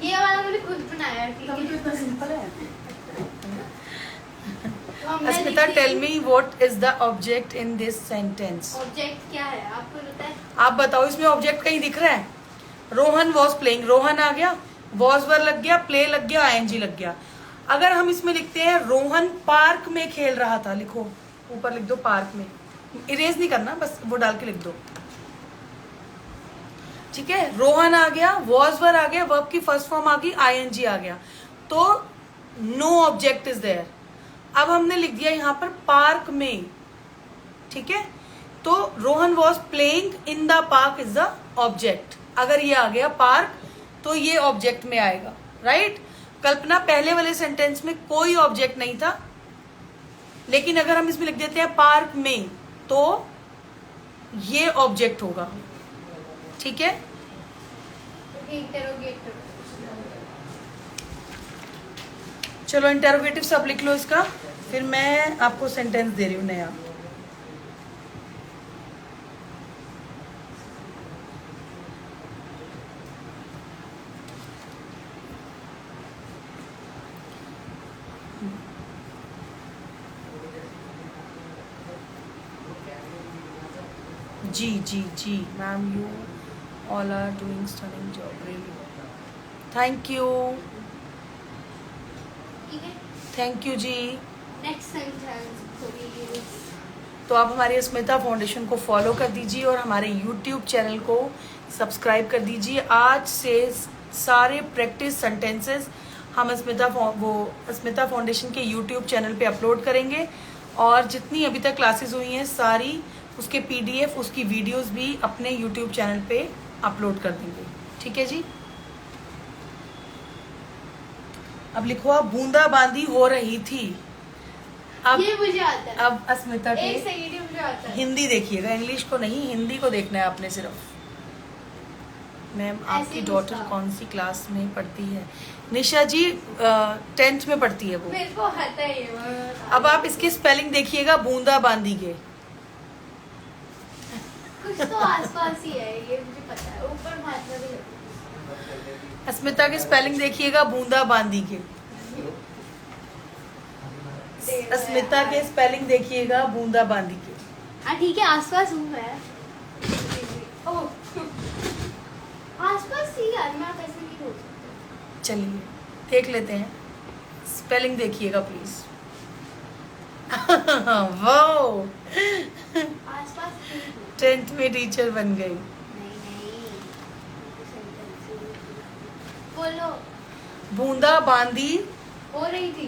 ये वाला मैंने खुद बनाया है। ठीक तभी तो है। इतना सिंपल है। तो हमने अस्मिता, लिखी- tell me what is the object in this sentence. Object क्या है आपको पता है? आप बताओ, इसमें ऑब्जेक्ट कहीं दिख रहा है? रोहन वॉज प्लेइंग, रोहन आ गया, वॉज वर लग गया, प्ले लग गया, आईएनजी लग गया। अगर हम इसमें लिखते हैं रोहन पार्क में खेल रहा था, लिखो ऊपर लिख दो पार्क में, इरेज नहीं करना, बस वो डाल के लिख दो। ठीक है, रोहन आ गया, वॉज वर आ गया, वर्ब की फर्स्ट फॉर्म आ गई, आईएनजी आ गया, तो नो ऑब्जेक्ट इज देयर। अब हमने लिख दिया यहां पर पार्क में। ठीक है, तो Rohan was playing in the park is the object. अगर ये आ गया पार्क तो ये ऑब्जेक्ट में आएगा, राइट। कल्पना, पहले वाले सेंटेंस में कोई ऑब्जेक्ट नहीं था, लेकिन अगर हम इसमें लिख देते हैं पार्क में तो ये ऑब्जेक्ट होगा। ठीक है, इंटरोगेट करो। चलो इंटेरोगेटिव सब लिख लो इसका, फिर मैं आपको सेंटेंस दे रही हूँ नया। जी जी जी ma'am, you all are doing stunning job, really thank you. ठीक है। थैंक यू जी। Next sentence please. तो आप हमारे स्मिता फाउंडेशन को फॉलो कर दीजिए और हमारे यूट्यूब चैनल को सब्सक्राइब कर दीजिए। आज से सारे प्रैक्टिस सेंटेंसेस हम स्मिता फाउंडेशन के यूट्यूब चैनल पे अपलोड करेंगे, और जितनी अभी तक क्लासेस हुई हैं सारी उसके पीडीएफ, उसकी वीडियोस भी अपने यूट्यूब चैनल पे अपलोड कर देंगे। ठीक है जी। अब लिखो, आप बूंदाबांदी हो रही थी। अब ये मुझे आता है। अब अस्मिता के एक सेकंड, ये मुझे आता है। हिंदी देखिएगा, इंग्लिश को नहीं, हिंदी को देखना है आपने सिर्फ। मैम, आपकी ऐसे डॉटर गुस्सा। कौन सी क्लास में पढ़ती है? निशा जी 10th में पढ़ती है वो। मेरे को आता है ये। अब आप इसकी स्पेलिंग देखिएगा, बूंदाबांदी के। कुछ तो आसपास ही है, ये मुझे पता है। ऊपर मात्रा भी लगी। अस्मिता के स्पेलिंग देखिएगा बूंदा बांदी के। अस्मिता के स्पेलिंग देखिएगा बूंदा बांदी के। हाँ ठीक है, आसपास हूँ मैं। ओह, आसपास ही यार, मैं आप ऐसे नहीं बोल सकते। चलिए देख लेते हैं, स्पेलिंग देखिएगा प्लीज। वाओ, आसपास ही हूँ। 10th में टीचर बन गई। नहीं, बोलो। बूंदा बांदी हो रही थी।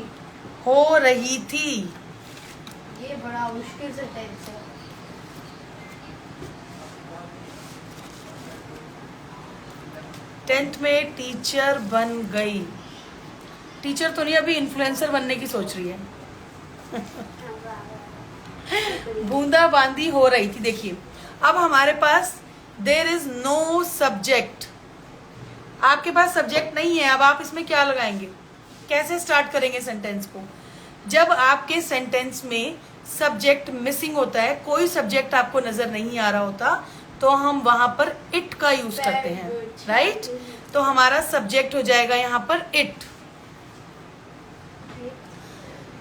हो रही थी। ये बड़ा मुश्किल से टेंस है। टेंथ में टीचर बन गई। टीचर तो नहीं, अभी इन्फ्लुएंसर बनने की सोच रही है। बूंदा बांदी हो रही थी। देखिए अब हमारे पास देर इज नो सब्जेक्ट। आपके पास सब्जेक्ट नहीं है, अब आप इसमें क्या लगाएंगे, कैसे स्टार्ट करेंगे सेंटेंस को? जब आपके सेंटेंस में सब्जेक्ट मिसिंग होता है, कोई सब्जेक्ट आपको नजर नहीं आ रहा होता, तो हम वहां पर इट का यूज करते हैं, राइट? तो हमारा सब्जेक्ट हो जाएगा यहाँ पर इट।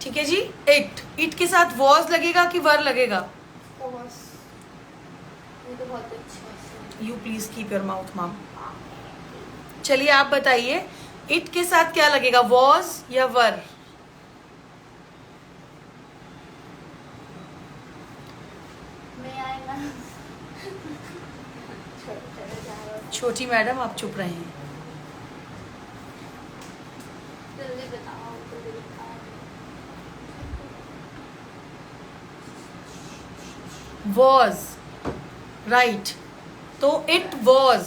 ठीक है जी, इट। इट के साथ वॉज लगेगा कि वर लगेगा? You please keep your mouth माम। चलिए आप बताइए, इट के साथ क्या लगेगा, वॉज या वर? छोटी मैडम आप चुप रहे हैं। जल्दी बताओ। Was, right. तो इट वॉज।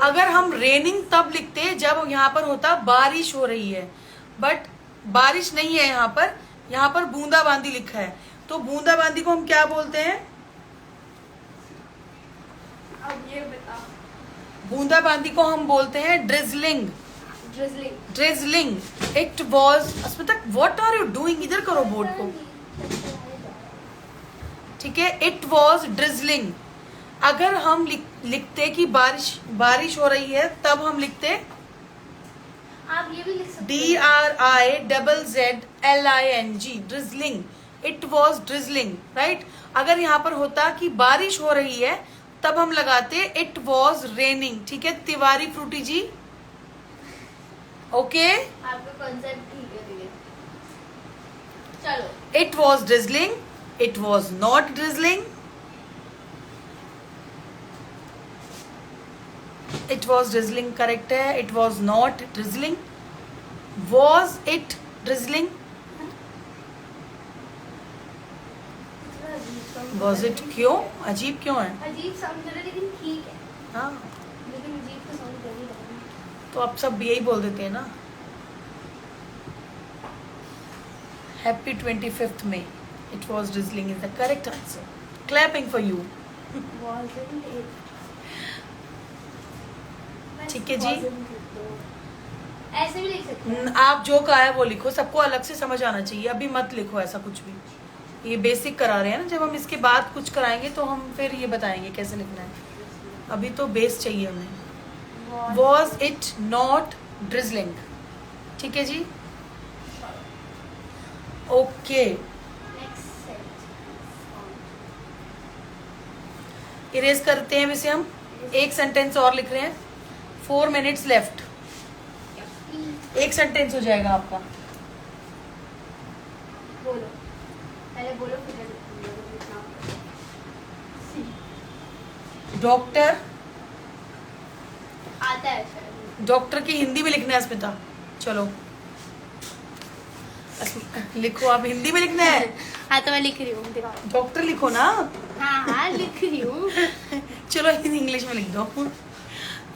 अगर हम रेनिंग तब लिखते जब यहाँ पर होता बारिश हो रही है, बट बारिश नहीं है यहाँ पर बूंदाबांदी लिखा है। तो बूंदाबांदी को हम क्या बोलते हैं? अब ये बताओ। बूंदाबांदी को हम बोलते हैं drizzling. Drizzling. It was. Asmita what are you doing? इधर करो बोर्ड को। ठीक है, इट वॉज ड्रिजलिंग। अगर हम लिखते कि बारिश हो रही है, तब हम लिखते आप ये भी लिख सकते DRIZZLING, drizzling. It was drizzling, right? अगर यहाँ पर होता कि बारिश हो रही है, तब हम लगाते इट वॉज रेनिंग। ठीक है तिवारी फ्रूटी जी, ओके? आपका कॉन्सेप्ट ठीक है। चलो, it was drizzling, it was not drizzling, it was drizzling correct है। It was not drizzling. Was it drizzling? Was it क्यों अजीब क्यों है? अजीब साउंड कर रहा है, लेकिन ठीक है। हाँ, लेकिन अजीब का साउंड कर ही रहा है। तो आप सब यही बोल देते हैं ना। Happy 25th May। It was drizzling is the correct answer. Clapping for you. Wasn't it? ठीक है जी। ऐसे भी लिख सकते हैं। आप जो कहा है वो लिखो, सबको अलग से समझ आना चाहिए। अभी मत लिखो ऐसा कुछ भी, ये बेसिक करा रहे हैं ना। जब हम इसके बाद कुछ कराएंगे तो हम फिर ये बताएंगे कैसे लिखना है। अभी तो बेस चाहिए हमें। Was it not drizzling? ठीक है जी, ओके। इरेज करते हैं वैसे हम। एक सेंटेंस और लिख रहे हैं। 4 minutes लेफ्ट। एक सेंटेंस हो जाएगा आपका। बोलो, पहले बोलो फिर डॉक्टर। आता है शायद। डॉक्टर की हिंदी में लिखना है अस्मिता। चलो लिखो, आप हिंदी में लिखना है। हाँ तो मैं लिख रही हूँ, दिखाओ। डॉक्टर लिखो ना। हाँ लिख रही हूँ। चलो इंग्लिश में लिख दो।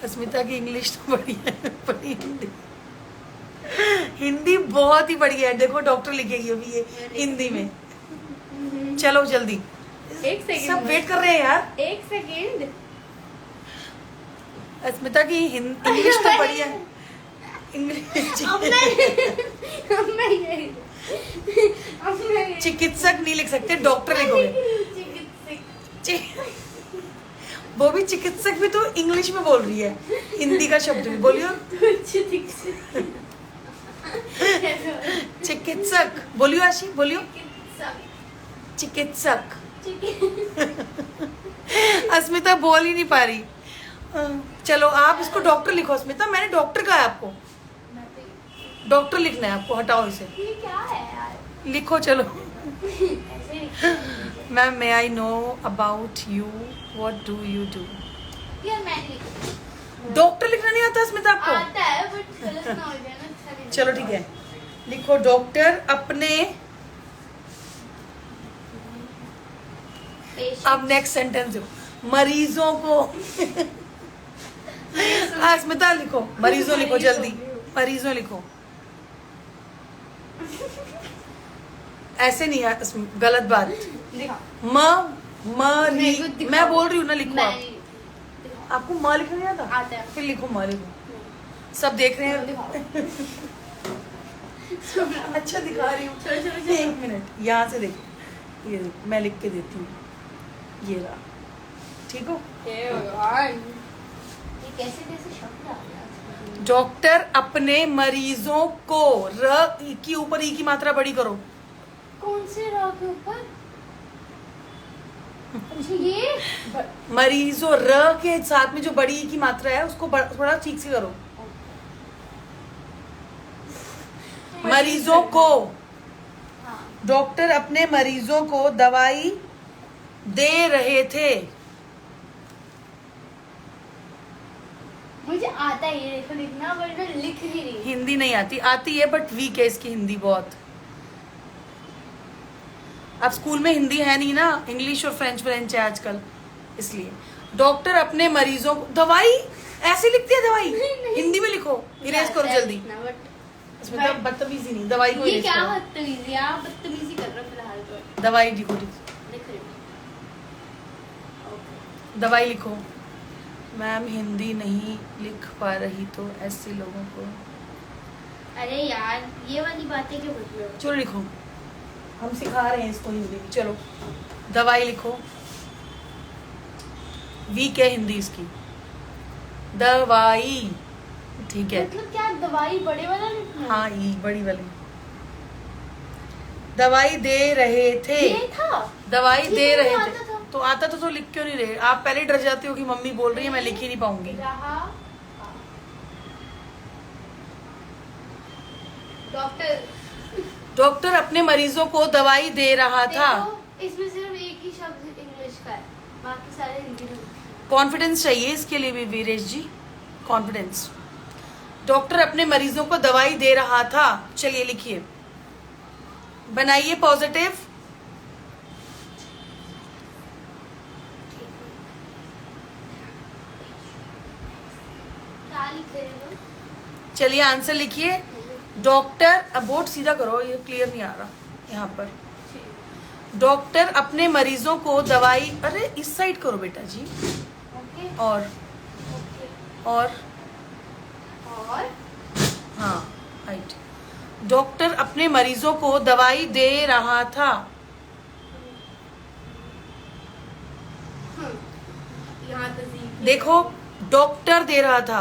अस्मिता की इंग्लिश तो बढ़िया है, बड़ी हिंदी बहुत ही बढ़िया है। देखो डॉक्टर लिखेगी अभी ये हिंदी में। चलो जल्दी, एक सेकंड, सब वेट कर रहे हैं यार। एक सेकंड। अस्मिता की इंग्लिश तो बढ़िया है। इंग्लिश चिकित्सक नहीं लिख सकते, डॉक्टर लिखोगे। वो भी चिकित्सक भी तो इंग्लिश में बोल रही है, हिंदी का शब्द भी बोलियो। चिकित्सक बोलियो आशी, बोलियो चिकित्सक। अस्मिता बोल ही नहीं पा रही। चलो आप इसको डॉक्टर लिखो अस्मिता, मैंने डॉक्टर कहा है आपको, डॉक्टर लिखना है आपको, हटाओ इसे। ये क्या है यार? लिखो चलो। ऐसे लिखो। Ma'am may I know about you, what do you do? यार मैं नहीं लिखूंगी। डॉक्टर लिखना नहीं आता अस्मिता आपको? आता है बट गलत ना हो जाए ना, अच्छा नहीं चलो ठीक है, लिखो डॉक्टर अपने। Patient- अब नेक्स्ट सेंटेंस देखो, मरीजों को। अस्मिता लिखो, मरीजों लिखो जल्दी, मरीजों लिखो। ऐसे नहीं है, गलत बात। दिखा। मरी, मेरे को दिखाओ। मैं बोल रही हूँ ना, लिखो मैं आप। नहीं- दिखाओ। आपको माँ लिखना नहीं आता? आता है। फिर लिखो माँ, लिखो, सब देख रहे हैं। दिखाओ। अच्छा दिखा रही हूँ। चलो, चलो, चलो। एक मिनट, यहाँ से देखो, ये देखो, मैं लिख के देती हूँ, ये रहा, ठीक हो? ये कैसे कैसे शब्द आ गया? डॉक्टर अपने मरीजों को, र के ऊपर ई की मात्रा बड़ी करो। कौन से राह के ऊपर? अच्छा ये मरीजों, र के साथ में जो बड़ी ई की मात्रा है उसको थोड़ा ठीक से करो। मरीजों को, हाँ। डॉक्टर अपने मरीजों को दवाई दे रहे थे। मुझे आता है ये देखो लिखना, बट मैं लिख नहीं रही। हिंदी नहीं आती, आती है बट वीक है इसकी हिंदी बहुत। अब स्कूल में हिंदी है नहीं ना, इंग्लिश और फ्रेंच है आजकल, इसलिए। डॉक्टर अपने मरीजों को दवाई, ऐसे लिखती है दवाई? नहीं। हिंदी में लिखो, इरेज करो जल्दी। इसमें तब बदतमीजी नहीं, दवाई को ये इरेज क्या करो। बदतमीजी? आप बदतमीजी कर रहे हो फिलहाल तो। दवाई लिखो, लिख रही हूँ। ओके। दवाई लिखो। मैम हिंदी नहीं लिख पा रही तो ऐसे लोगों को। अरे यार ये वाली बातें क्यों बोल रहे हो? चलो लिखो, हम सिखा रहे हैं इसको हिंदी में। चलो दवाई लिखो, वीक है हिंदी इसकी। दवाई, ठीक है। मतलब क्या दवाई बड़े वाला लिखना है? हाँ ई बड़ी वाली। दवाई दे रहे थे, ये था। दवाई ठीक दे है, रहे आता थे। था। तो आता तो लिख क्यों नहीं रहे? आप पहले डर जाते हो कि मम्मी बोल रही है, मैं लिख ही नहीं पाऊंगी। रहा डॉक्टर। डॉक्टर अपने मरीजों को दवाई दे रहा था। देखो इसमें सिर्फ एक ही शब्द इंग्लिश का है, बाकी सारे हिंदी में। कॉन्फिडेंस चाहिए इसके लिए भी वीरेश जी, कॉन्फिडेंस। डॉक्टर अपने मरीजों को दवाई दे रहा था। चलिए लिखिए, बनाइए पॉजिटिव। क्या लिख रहे हो? चलिए आंसर लिखिए। डॉक्टर, अब बोर्ड सीधा करो, ये क्लियर नहीं आ रहा यहाँ पर। डॉक्टर अपने मरीजों को दवाई, अरे इस साइड करो बेटा जी। ओके और ओके। और और हाँ राइट। डॉक्टर अपने मरीजों को दवाई दे रहा था। यहाँ तक देखो डॉक्टर दे रहा था,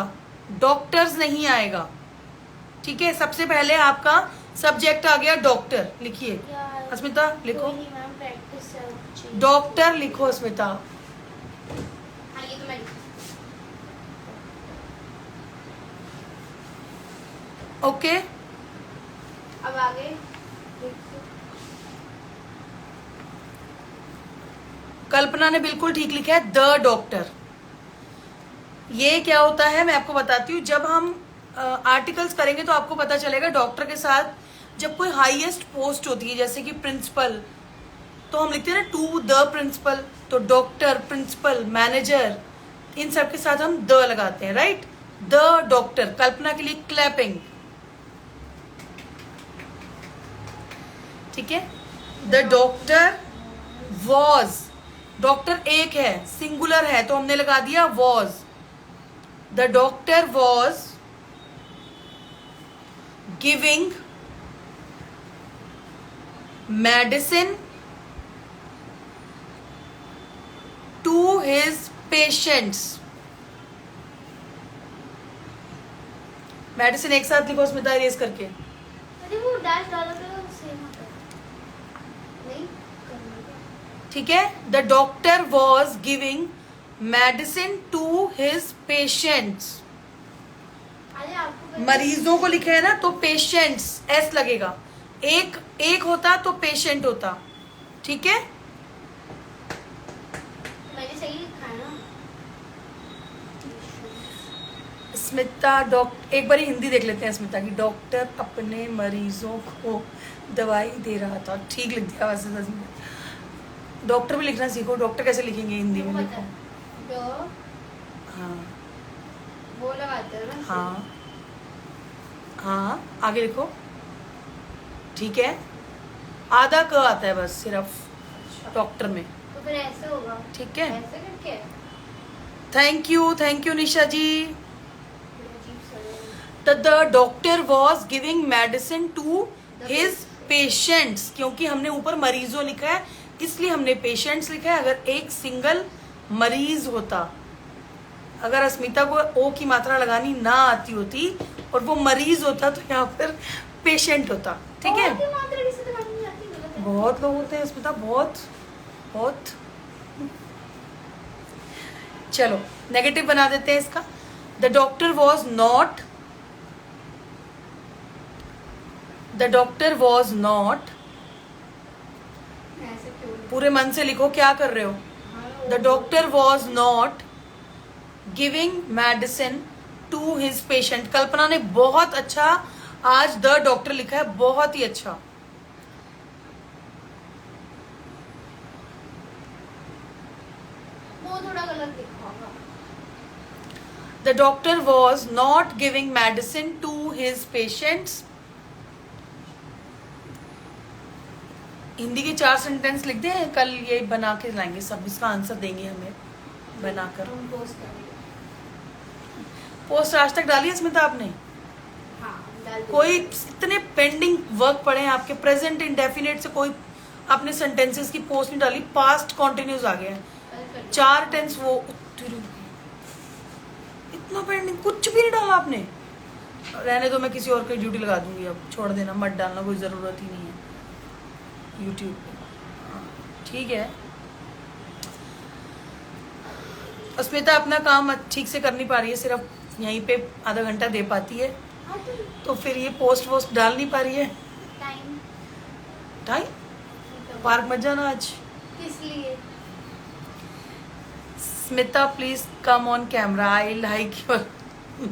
डॉक्टर्स नहीं आएगा, ठीक है। सबसे पहले आपका सब्जेक्ट आ गया डॉक्टर, लिखिए अस्मिता लिखो। प्रैक्टिस डॉक्टर लिखो अस्मिता। हाँ ये तो मैं ओके अब आगे कल्पना ने बिल्कुल ठीक लिखा है, द डॉक्टर। ये क्या होता है मैं आपको बताती हूँ। जब हम आर्टिकल्स करेंगे तो आपको पता चलेगा। डॉक्टर के साथ जब कोई हाईएस्ट पोस्ट होती है, जैसे कि प्रिंसिपल, तो हम लिखते हैं ना टू द प्रिंसिपल। तो डॉक्टर, प्रिंसिपल, मैनेजर, इन सब के साथ हम द लगाते हैं, राइट। The doctor. कल्पना के लिए क्लैपिंग, ठीक है। द डॉक्टर वॉज, डॉक्टर एक है, सिंगुलर है, तो हमने लगा दिया was. The doctor was giving medicine to his patients. Medicine एक साथ लिखो स्मिता, इरेज करके। अरे वो डैश डाला था सेम आता है। नहीं करना। ठीक है, the doctor was giving medicine to his patients. अरे आपको मरीजों को लिखे है ना, तो पेशेंट्स एस लगेगा। एक होता तो पेशेंट होता। ठीक है, मैंने सही लिखा है ना। स्मिता एक बार हिंदी देख लेते हैं स्मिता की। डॉक्टर अपने मरीजों को दवाई दे रहा था। ठीक लिख दिया वैसे 10 मिनट। डॉक्टर भी लिखना सीखो। डॉक्टर कैसे लिखेंगे हिंदी में? लिखो। हाँ वो लगाते हैं ना। हाँ हाँ, आगे लिखो। ठीक है, आधा क आता है बस सिर्फ डॉक्टर में। तो फिर ऐसे होगा। ठीक है, ऐसे करके। Thank you Nisha ji. The doctor was giving medicine to his patients. क्योंकि हमने ऊपर मरीजों लिखा है इसलिए हमने पेशेंट्स लिखा है। अगर एक सिंगल मरीज होता, अगर अस्मिता को ओ की मात्रा लगानी ना आती होती और वो मरीज होता तो यहाँ पर पेशेंट होता। ठीक है, बहुत लोग होते हैं अस्मिता, बहुत बहुत। चलो नेगेटिव बना देते हैं इसका। The doctor was not. पूरे मन से लिखो, क्या कर रहे हो? The doctor was not giving medicine to his patient. Kalpana ने बहुत अच्छा आज द डॉक्टर लिखा है, बहुत ही अच्छा। वो थोड़ा गलत लिखा होगा। The doctor was not giving medicine to his patients. Hindi के 4 सेंटेंस लिख दे, कल ये बना के लाएंगे, सब इसका आंसर देंगे हमें बनाकर। हम पोस्ट करेंगे। पोस्ट आज तक डाली है स्मिता आपने? हाँ, डाल दीजिए। कोई इतने पेंडिंग वर्क पड़े हैं आपके, प्रेजेंट इंडेफिनेट से कोई आपने सेंटेंसेस की पोस्ट नहीं डाली, पास्ट कॉन्टिन्यूस आ गया है। कल कर दीजिए। 4 टेंस वो इतना पेंडिंग, कुछ भी नहीं डाला आपने। रहने दो, मैं किसी और की ड्यूटी लगा दूंगी अब, छोड़ देना, मत डालना, कोई जरूरत ही नहीं है यूट्यूब पे। ठीक है, अस्मिता अपना काम ठीक से कर नहीं पा रही है, सिर्फ यहीं पे आधा घंटा दे पाती है, हाँ, तो फिर ये पोस्ट वोस्ट डाल नहीं पा रही है। टाइम पार्क मत जाना आज। किस लिए? Smita please come on camera, I like your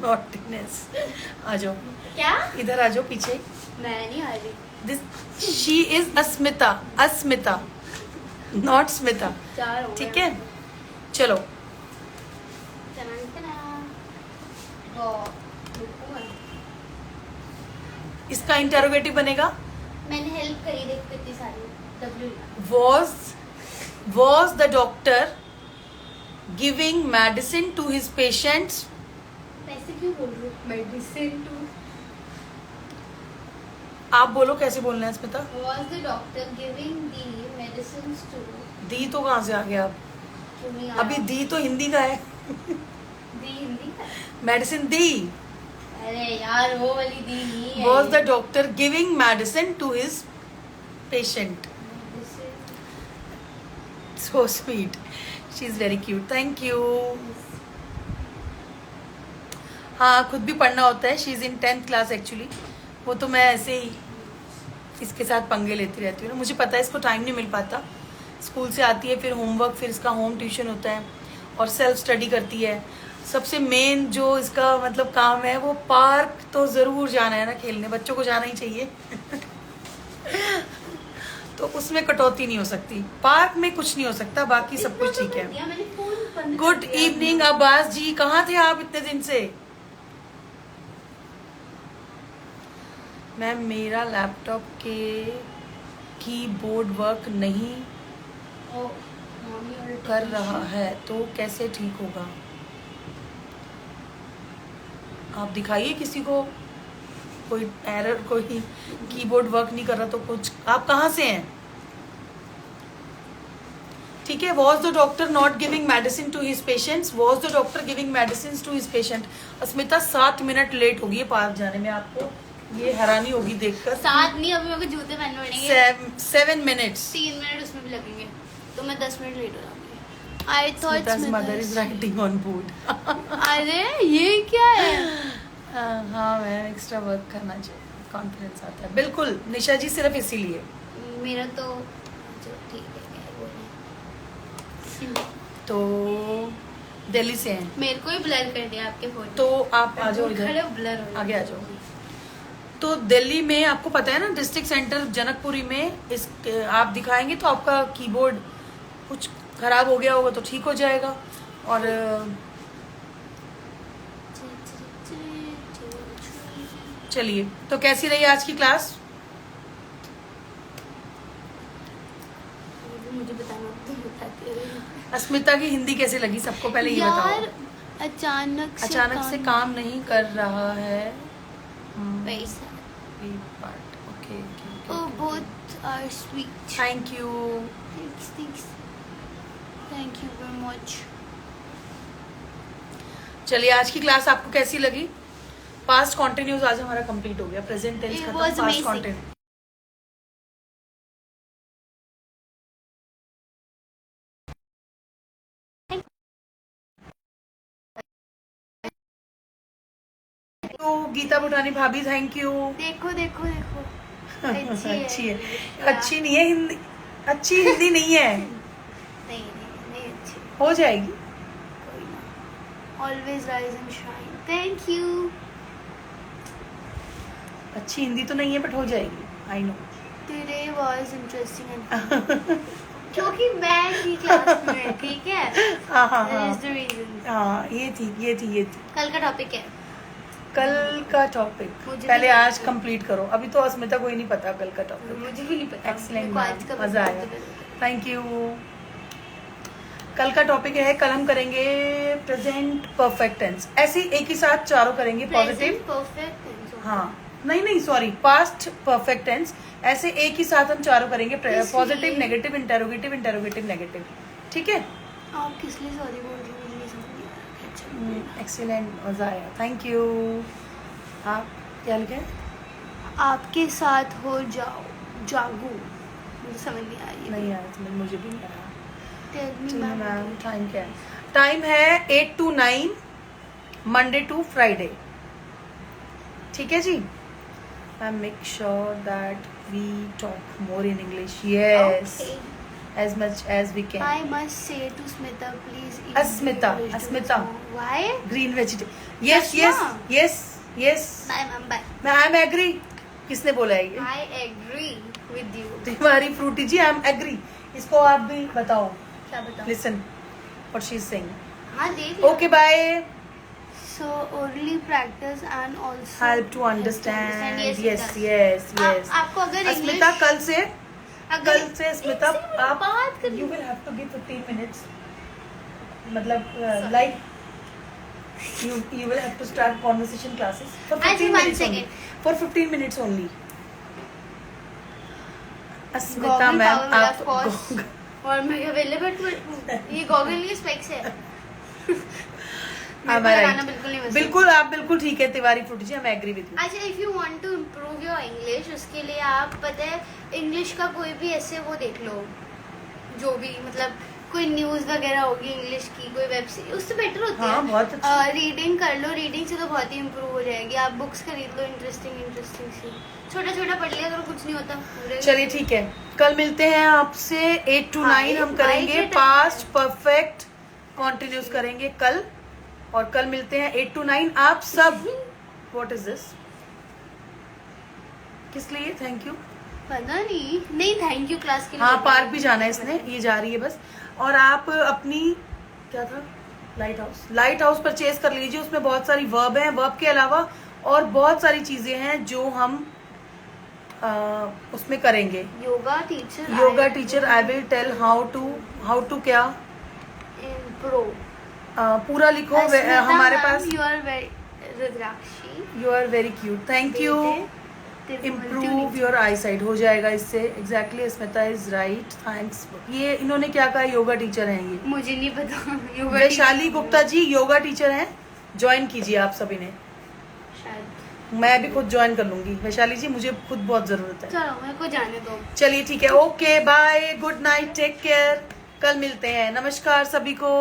naughtiness. आ जाओ, क्या? इधर आ जाओ पीछे। मैं नहीं आ रही। This she is Asmita not Smita. 4 हो गए। ठीक है, चलो इसका इंटरोगेटिव बनेगा मैंने हेल्प करी, देख कितनी सारी W। was the doctor giving medicine to his patients? ऐसे क्यों बोल रही हूँ? Medicine to. आप बोलो कैसे बोलना है Smita. Was the doctor giving the medicines to? दी तो कहाँ से आ गया अब? क्यों नहीं आया? अभी दी तो हिंदी का है। दी हिंदी का? मेडिसिन दी। अरे यार वो वाली दी नहीं है। Was the doctor giving medicine to his patient? So sweet. She is very cute. Thank you. हाँ, खुद भी पढ़ना होता है। She is in 10th class actually. वो तो मैं ऐसे ही इसके साथ पंगे लेती रहती हूँ ना, मुझे पता है इसको टाइम नहीं मिल पाता। स्कूल से आती है, फिर होमवर्क, फिर इसका होम ट्यूशन होता है और सेल्फ स्टडी करती है। सबसे मेन जो इसका मतलब काम है वो पार्क तो ज़रूर जाना है ना खेलने, बच्चों को जाना ही चाहिए। तो उसमें कटौती नहीं हो सकती, पार्क में कुछ नहीं हो सकता, बाकी सब कुछ ठीक है। गुड इवनिंग अब्बास जी, कहाँ थे आप इतने दिन से? मैम मेरा लैपटॉप के कीबोर्ड वर्क नहीं कर रहा है तो कैसे ठीक होगा? आप दिखाइए किसी को, कोई एरर, कोई कीबोर्ड वर्क नहीं कर रहा तो कुछ। आप कहाँ से हैं? ठीक है. Was the doctor not giving medicine to his patients? Was the doctor giving medicine to his patient? Asmita 7 minute late होगी पार्क जाने में. आपको ये हैरानी होगी देखकर. 7 नहीं, अभी मेरे को जूते पहनने पड़ेंगे. 7 मिनट्स. 3 मिनट उसमें भी लगेंगे, तो मैं 10 मिनट लेट हो जाऊंगी. I thought mother is writing on board. अरे ये क्या है? हाँ मैं एक्स्ट्रा वर्क करना चाहिए, कॉन्फिडेंस आता है. बिल्कुल निशा जी, सिर्फ इसीलिए. मेरा तो चलो ठीक है, क्या बोलना है. तो दिल्ली से हैं, मेरे को ही ब्लर कर दिया आपके फोटो. तो आप आ जाओ इधर, खड़े ब्लर हो आगे आ जाओ. तो दिल्ली में आपको पता है ना, डिस्ट्रिक्ट सेंटर जनकपुरी में इस आप दिखाएंगे तो आपका कीबोर्ड कुछ खराब हो गया होगा तो ठीक हो जाएगा. और चलिए, तो कैसी रही आज की क्लास? मुझे बताना, तुम बताती हो. अस्मिता की हिंदी कैसी लगी सबको पहले ये बताओ. यार अचानक से काम नहीं कर रहा है. पैसा. Okay. Oh, both are sweet. Thank you. Thanks. Thank you very much. चलिए, आज की क्लास आपको कैसी लगी? पास्ट कॉन्टिन्यूस आज हमारा कंप्लीट हो गया. प्रेजेंट टेंस It खत्म, was पास्ट amazing. कॉन्टिन्यूस. तो गीता बुटानी भाभी थैंक यू. देखो. अच्छी है. अच्छी नहीं है हिंदी, अच्छी हिंदी नहीं है. नहीं अच्छी. हो जाएगी. कोई ना. Always rise and shine. Thank you. अच्छी हिंदी तो नहीं है बट हो जाएगी. I know. Today was interesting and क्योंकि मैं थी क्लास में, ठीक है. हाँ. That is the reason. हाँ, ये थी. कल का टॉपिक है. कल का टॉपिक पहले आज कंप्लीट करो. अभी तो अस्मिता को ही नहीं पता कल का टॉपिक. मुझे भी नहीं पता. एक्सीलेंट, मेरे को आज का मजा आया. Thank you. कल का टॉपिक है, कल हम करेंगे प्रेजेंट परफेक्ट टेंस. ऐसे एक ही साथ चारों करेंगे. Positive, perfect. हाँ नहीं सॉरी, पास्ट परफेक्ट टेंस. ऐसे एक ही साथ हम चारों करेंगे. Positive, negative, interrogative, negative. ठीक है. आप किस लिए सॉरी बोल रही हो? मुझे नहीं समझ नहीं आ रहा. एक्सीलेंट, मजा आया. Thank you. आप क्या लिखे? आपके साथ हो जागू. मुझे समझ नहीं आ रही. नहीं आया समझ, मुझे भी नहीं आया. Tell me, ma'am ma'am. Time क्या है? टाइम है 8 to 9 मंडे टू फ्राइडे. ठीक है जी. Ma'am make sure that we talk more in English. Yes, Okay. as much as we can. I must say to Smita, please. Asmita. Why? Green vegetable. Yes. I'm back. मैं आई am agree. किसने बोला है ये? I agree with you. तुम्हारी फ्रूटी ji, I am agree. इसको आप भी बताओ. क्या बताऊँ? Listen what she is saying. हाँ देख लिया. Okay bye. So only practice and also help to understand. Yes. Yes. आपको अगर अस्मिता English कल से स्मिता एक से आप बात करनी you will have to give 15 minutes. मतलब like you will have to start conversation classes for 15 minutes only. For 15 minutes only. Asmita ma'am आप और मैं अवेलेबल. ये गॉगल की स्पेक्स है. बिल्कुल आप बिल्कुल ठीक है तिवारी फ्रूटी जी, हम एग्री विद यू. अच्छा, if you want to improve your English, उसके लिए आप पता है इंग्लिश का कोई भी ऐसे वो देख लो, जो भी मतलब कोई न्यूज वगैरह होगी इंग्लिश की, कोई वेब सीरीज, उससे बेटर होती है. हाँ, बहुत अच्छा. रीडिंग कर लो. रीडिंग से तो बहुत ही इम्प्रूव हो जाएगी. आप बुक्स खरीद लो इंटरेस्टिंग सी. छोटा पढ़ लिया करो, कुछ नहीं होता. चलिए ठीक है, कल मिलते हैं आपसे 8 to 9 हम करेंगे पास्ट परफेक्ट कॉन्टिन्यूस करेंगे कल. और कल मिलते हैं 8 to 9. आप सब व्हाट इज दिस? किस लिए थैंक यू? पता नहीं थैंक यू क्लास के लिए. हाँ, पार्क भी जाना है इसने, ये जा रही है बस. और आप अपनी क्या था, लाइट हाउस परचेज कर लीजिए. उसमें बहुत सारी वर्ब हैं. वर्ब के अलावा और बहुत सारी चीजें हैं जो हम उसमें करेंगे. Yoga teacher I will tell how to क्या इम्प्रूव. पूरा लिखो. हमारे पास you are very Rudrakshi. You are very cute. Thank you. Improve your eye sight हो जाएगा इससे। Exactly Smita is right, thanks. ये इन्होंने क्या कहा, योगा टीचर हैं ये? मुझे नहीं पता। योगा वैशाली गुप्ता जी योगा टीचर हैं, ज्वाइन कीजिए आप सभी ने। शायद मैं भी खुद ज्वाइन कर लूंगी वैशाली जी, मुझे खुद बहुत जरूरत है। चलो मेरे को जाने दो। चलिए ठीक है, okay bye, good night, take care, कल मिलते हैं। नमस्कार सभी को।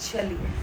चलिए।